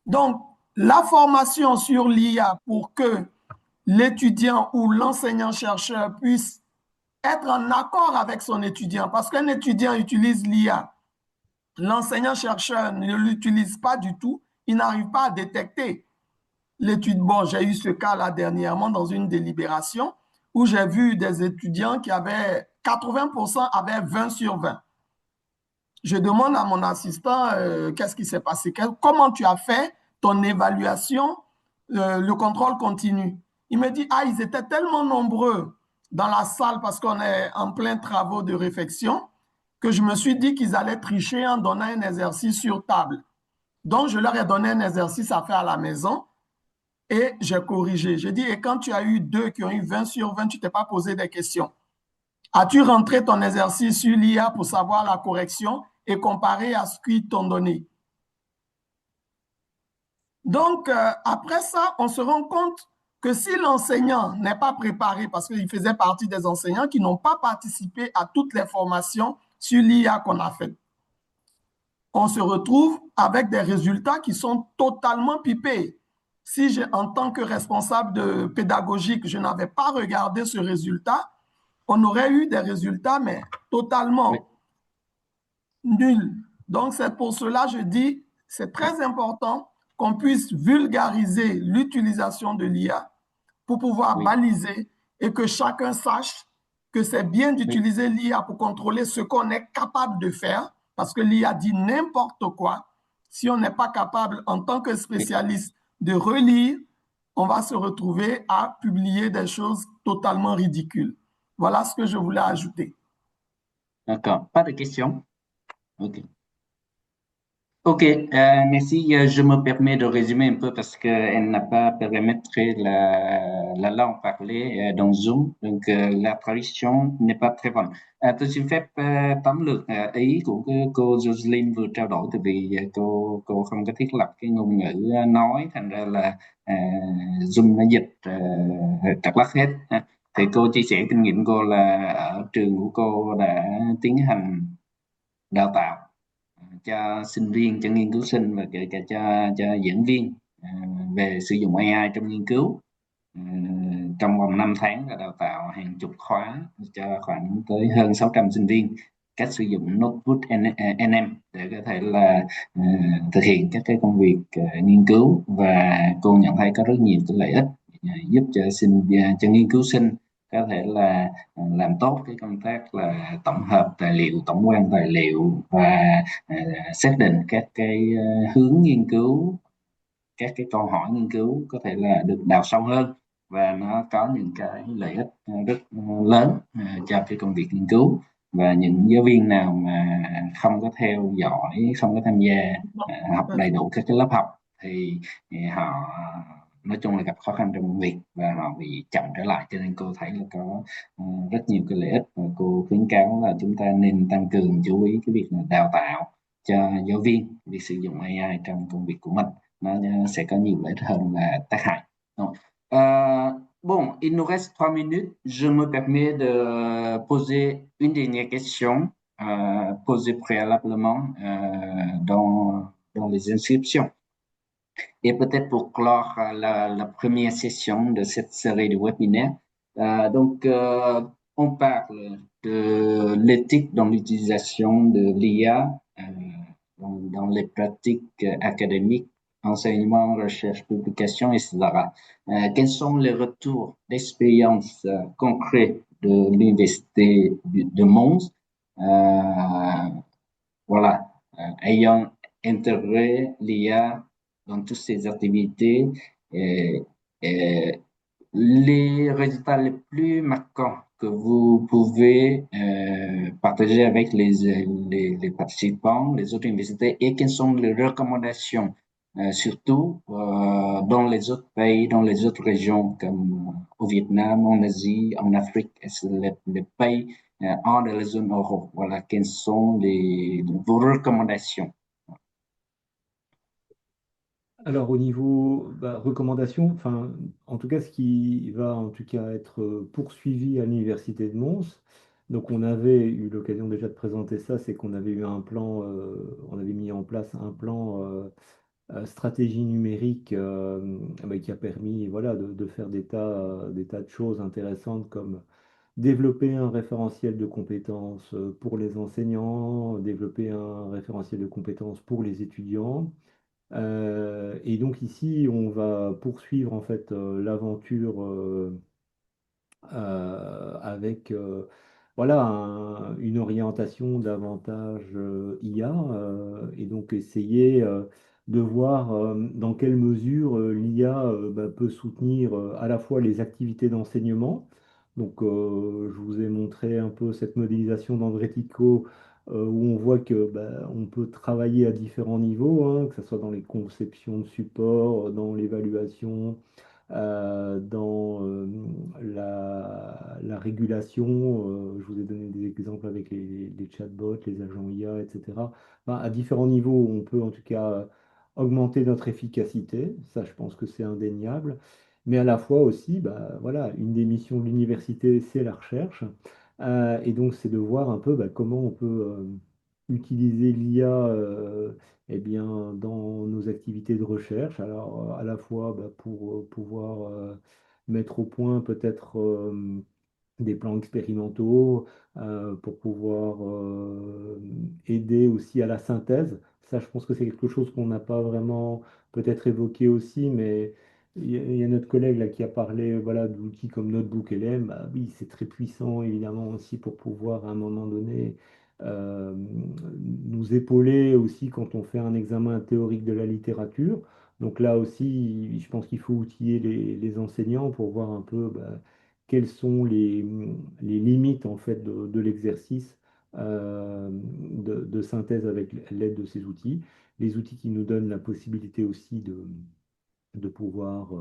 Donc, la formation sur l'IA pour que l'étudiant ou l'enseignant-chercheur puisse être en accord avec son étudiant, parce qu'un étudiant utilise l'IA, l'enseignant-chercheur ne l'utilise pas du tout, il n'arrive pas à détecter l'étude. Bon, j'ai eu ce cas-là dernièrement dans une délibération où j'ai vu des étudiants qui avaient 80% avaient 20 sur 20. Je demande à mon assistant qu'est-ce qui s'est passé, comment tu as fait ton évaluation, le contrôle continu. Il me dit, ah, ils étaient tellement nombreux dans la salle parce qu'on est en plein travaux de réflexion que je me suis dit qu'ils allaient tricher en donnant un exercice sur table. Donc, je leur ai donné un exercice à faire à la maison et j'ai corrigé. J'ai dit, et quand tu as eu 2 qui ont eu 20 sur 20, tu ne t'es pas posé des questions. As-tu rentré ton exercice sur l'IA pour savoir la correction et comparer à ce qu'ils t'ont donné? Donc, après ça, on se rend compte que si l'enseignant n'est pas préparé, parce qu'il faisait partie des enseignants qui n'ont pas participé à toutes les formations sur l'IA qu'on a faites, on se retrouve avec des résultats qui sont totalement pipés. Si en tant que responsable pédagogique, je n'avais pas regardé ce résultat, on aurait eu des résultats, mais totalement nuls. Donc, c'est pour cela que je dis, c'est très important qu'on puisse vulgariser l'utilisation de l'IA pour pouvoir baliser et que chacun sache que c'est bien d'utiliser l'IA pour contrôler ce qu'on est capable de faire, parce que l'IA dit n'importe quoi. Si on n'est pas capable, en tant que spécialiste, de relire, on va se retrouver à publier des choses totalement ridicules. Voilà ce que je voulais ajouter. D'accord. Pas de questions? OK. Ok, merci. Je me permets de résumer un peu parce qu'elle n'a pas paramétré la langue parlée dans Zoom, donc la traduction n'est pas très bonne. Tôi xin phép tóm lược ý của cô Jocelyn vừa trao đổi, tại vì cô không có thiết lập cái ngôn ngữ nói, thành ra là Zoom nó dịch trật lắc hết. Thì cô chia sẻ kinh nghiệm cô là ở trường của cô đã tiến hành đào tạo cho sinh viên, cho nghiên cứu sinh và kể cả cho giảng viên về sử dụng AI trong nghiên cứu. Trong vòng 5 tháng là đào tạo hàng chục khóa cho khoảng tới hơn 600 sinh viên cách sử dụng Notebook NM để có thể là thực hiện các cái công việc nghiên cứu, và cô nhận thấy có rất nhiều cái lợi ích giúp cho nghiên cứu sinh có thể là làm tốt cái công tác là tổng hợp tài liệu, tổng quan tài liệu và xác định các cái hướng nghiên cứu, các cái câu hỏi nghiên cứu có thể là được đào sâu hơn, và nó có những cái lợi ích rất lớn cho cái công việc nghiên cứu. Và những giáo viên nào mà không có theo dõi, không có tham gia học đầy đủ các cái lớp học thì họ nói chung là gặp khó khăn trong công việc và họ bị chậm trở lại. Cho nên cô thấy là có rất nhiều cái lợi ích, và cô khuyến cáo là chúng ta nên tăng cường chú ý cái việc là đào tạo cho giáo viên việc sử dụng AI trong công việc của mình. Nó sẽ có nhiều lợi ích hơn là tác hại. Bon, il nous reste 3 minutes. Je me permets de poser une dernière question posée préalablement dans les inscriptions. Et peut-être pour clore la première session de cette série de webinaires, on parle de l'éthique dans l'utilisation de l'IA dans les pratiques académiques, enseignement, recherche, publication, etc. Quels sont les retours d'expérience concrets de l'Université de Mons, ayant intégré l'IA dans toutes ces activités, et les résultats les plus marquants que vous pouvez partager avec les participants, les autres universités, et quelles sont les recommandations, surtout dans les autres pays, dans les autres régions, comme au Vietnam, en Asie, en Afrique, les pays hors de la zone euro. Voilà, quelles sont vos recommandations? Alors au niveau recommandations, enfin en tout cas ce qui va en tout cas être poursuivi à l'université de Mons. Donc on avait eu l'occasion déjà de présenter ça, c'est qu'on avait eu un plan, on avait mis en place un plan stratégie numérique qui a permis voilà de faire des tas de choses intéressantes comme développer un référentiel de compétences pour les enseignants, développer un référentiel de compétences pour les étudiants. Et donc ici, on va poursuivre en fait l'aventure avec voilà une orientation davantage IA et donc essayer de voir dans quelle mesure l'IA peut soutenir à la fois les activités d'enseignement. Donc je vous ai montré un peu cette modélisation d'André Tico où on voit que on peut travailler à différents niveaux, hein, que ce soit dans les conceptions de support, dans l'évaluation, dans la régulation. Je vous ai donné des exemples avec les chatbots, les agents IA, etc. Enfin, à différents niveaux, on peut en tout cas augmenter notre efficacité. Ça, je pense que c'est indéniable. Mais à la fois aussi, voilà, une des missions de l'université, c'est la recherche. Et donc, c'est de voir un peu comment on peut utiliser l'IA eh bien, dans nos activités de recherche. Alors, à la fois pour pouvoir mettre au point peut-être des plans expérimentaux, pour pouvoir aider aussi à la synthèse. Ça, je pense que c'est quelque chose qu'on n'a pas vraiment peut-être évoqué aussi, mais il y a notre collègue là qui a parlé voilà, d'outils comme Notebook LM. Bah, oui, c'est très puissant évidemment aussi pour pouvoir à un moment donné nous épauler aussi quand on fait un examen théorique de la littérature. Donc là aussi, je pense qu'il faut outiller les enseignants pour voir un peu quelles sont les limites en fait de l'exercice de synthèse avec l'aide de ces outils. Les outils qui nous donnent la possibilité aussi de pouvoir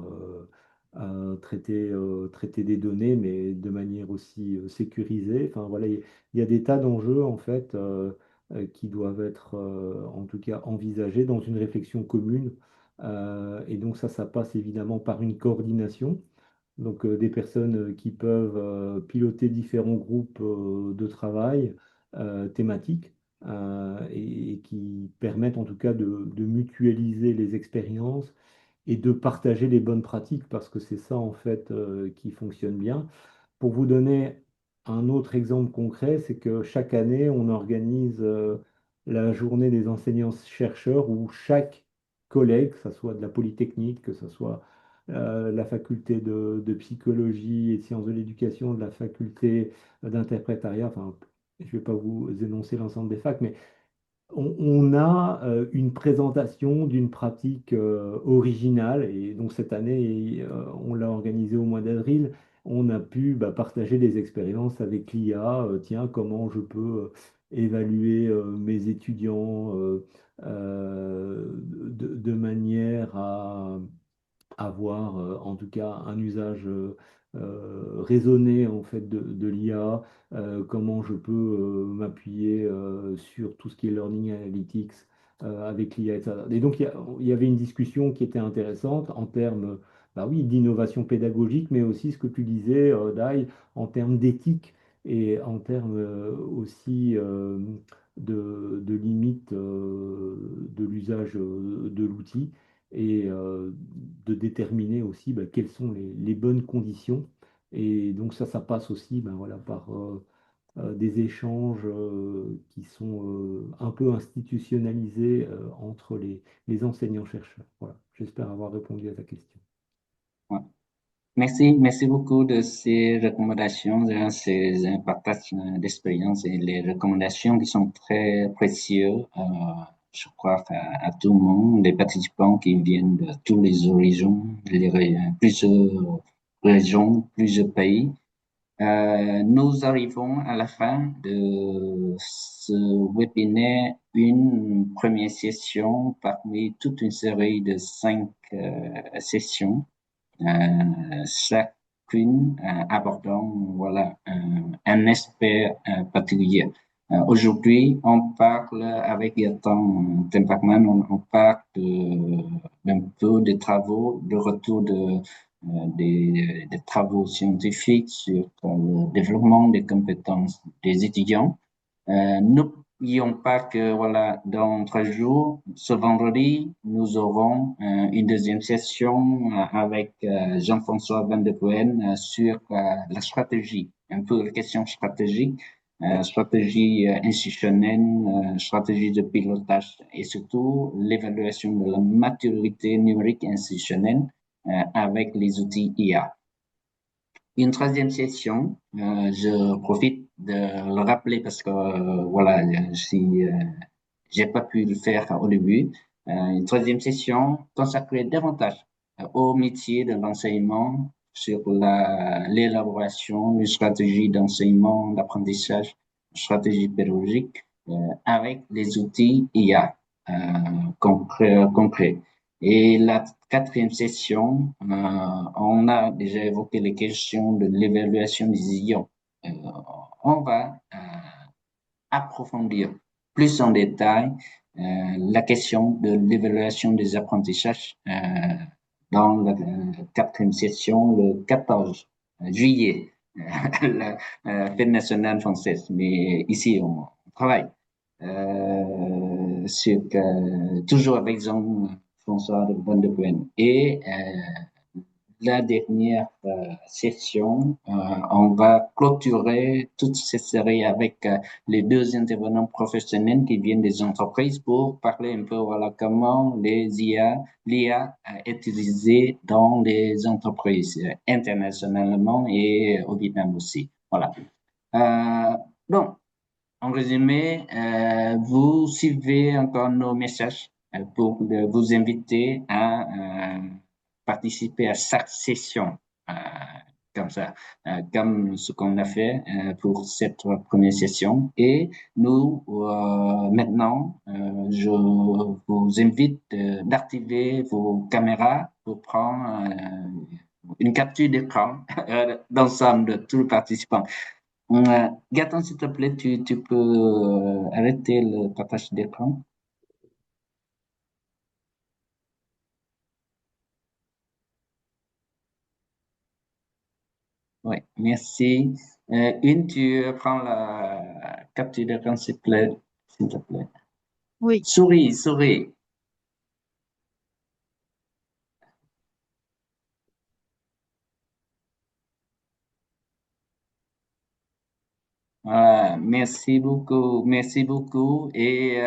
traiter des données, mais de manière aussi sécurisée. Enfin, voilà, il y a des tas d'enjeux en fait qui doivent être en tout cas envisagés dans une réflexion commune. Et donc ça passe évidemment par une coordination. Donc des personnes qui peuvent piloter différents groupes de travail thématiques et qui permettent en tout cas de mutualiser les expériences et de partager les bonnes pratiques parce que c'est ça en fait qui fonctionne bien. Pour vous donner un autre exemple concret, c'est que chaque année, on organise la journée des enseignants-chercheurs où chaque collègue, que ce soit de la Polytechnique, que ce soit la faculté de psychologie et de sciences de l'éducation, de la faculté d'interprétariat, enfin, je ne vais pas vous énoncer l'ensemble des facs, mais on a une présentation d'une pratique originale et donc cette année, on l'a organisée au mois d'avril. On a pu partager des expériences avec l'IA. Tiens, comment je peux évaluer mes étudiants de manière à avoir en tout cas un usage raisonné en fait de l'IA, comment je peux m'appuyer sur tout ce qui est learning analytics avec l'IA, etc. Et donc il y avait une discussion qui était intéressante en termes bah oui, d'innovation pédagogique, mais aussi ce que tu disais, Dai, en termes d'éthique et en termes aussi de limites de l'usage de l'outil et de déterminer aussi quelles sont les bonnes conditions. Et donc ça passe aussi voilà, par des échanges qui sont un peu institutionnalisés entre les enseignants-chercheurs. Voilà, j'espère avoir répondu à ta question. Ouais. Merci beaucoup de ces recommandations, ces partages d'expérience et les recommandations qui sont très précieuses, je crois, à tout le monde, les participants qui viennent de tous les horizons, plusieurs régions, plusieurs pays. Nous arrivons à la fin de ce webinaire, une première session parmi toute une série de 5 sessions, chacune abordant voilà un aspect particulier. Aujourd'hui, on parle avec Gaëtan Tempacman, on parle d'un peu des travaux, de retour des travaux scientifiques sur le développement des compétences des étudiants. N'oublions pas que voilà, dans 3 jours, ce vendredi, nous aurons une deuxième session avec Jean-François Van de Poen sur la stratégie, un peu la question stratégique, stratégie institutionnelle, stratégie de pilotage et surtout l'évaluation de la maturité numérique institutionnelle avec les outils IA. Une troisième session, je profite de le rappeler parce que voilà, j'ai pas pu le faire au début. Une troisième session consacrée davantage au métier de l'enseignement sur l'élaboration d'une stratégie d'enseignement, d'apprentissage, stratégie pédagogique avec les outils IA concrets. Et la quatrième session, on a déjà évoqué les questions de l'évaluation des étudiants. On va approfondir plus en détail la question de l'évaluation des apprentissages dans la quatrième session le 14 juillet, la fête nationale française. Mais ici, on travaille toujours avec Jean-François de Van de Poen. Et la dernière session, on va clôturer toute cette série avec les 2 intervenants professionnels qui viennent des entreprises pour parler un peu voilà comment l'IA est utilisée dans les entreprises internationalement et au Vietnam aussi. Voilà. Donc, en résumé, vous suivez encore nos messages pour vous inviter à participer à chaque session, comme ça, comme ce qu'on a fait pour cette première session. Et nous, maintenant, je vous invite d'activer vos caméras pour prendre une capture d'écran d'ensemble de tous les participants. Gaëtan, s'il te plaît, tu peux arrêter le partage d'écran. Oui, merci. Tu prends la capture d'écran, s'il te plaît. Oui. Souris. Voilà, merci beaucoup, merci beaucoup. Et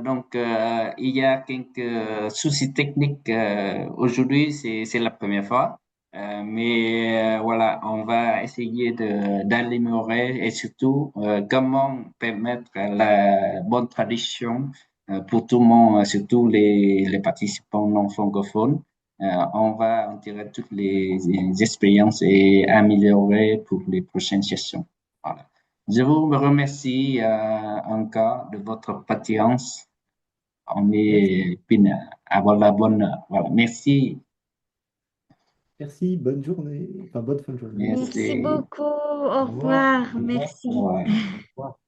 donc, il y a quelques soucis techniques aujourd'hui, c'est la première fois. Mais voilà, on va essayer d'améliorer et surtout comment permettre la bonne tradition pour tout le monde, surtout les participants non francophones. On va en tirer toutes les expériences et améliorer pour les prochaines sessions. Voilà. Je vous remercie encore de votre patience. On est avant la bonne heure. Voilà. Merci. Merci, bonne journée, enfin bonne fin de journée. Merci Merci. beaucoup. Au Au revoir. revoir. Merci. Ouais. Au revoir.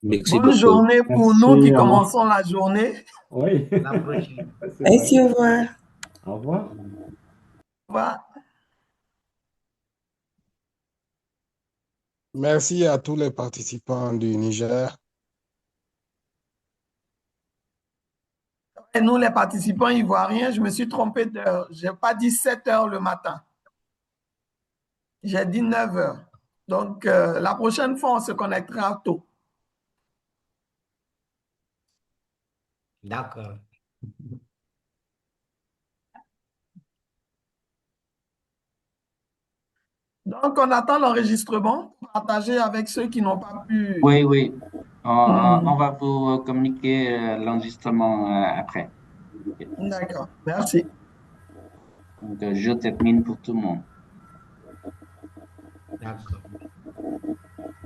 Merci Bonne beaucoup. journée pour nous Merci, qui au revoir. commençons la journée. Oui, À la prochaine. c'est Merci, vrai. au revoir. Au revoir. Au revoir. Merci à tous les participants du Niger. Et nous, les participants ivoiriens, je me suis trompé d'heure. Je n'ai pas dit 7 heures le matin. J'ai dit 9 heures. Donc, la prochaine fois, on se connectera tôt. D'accord. Donc, on attend l'enregistrement pour partager avec ceux qui n'ont pas pu. Oui. On va vous communiquer l'enregistrement après. D'accord. Merci. Donc, je termine pour tout le monde. D'accord.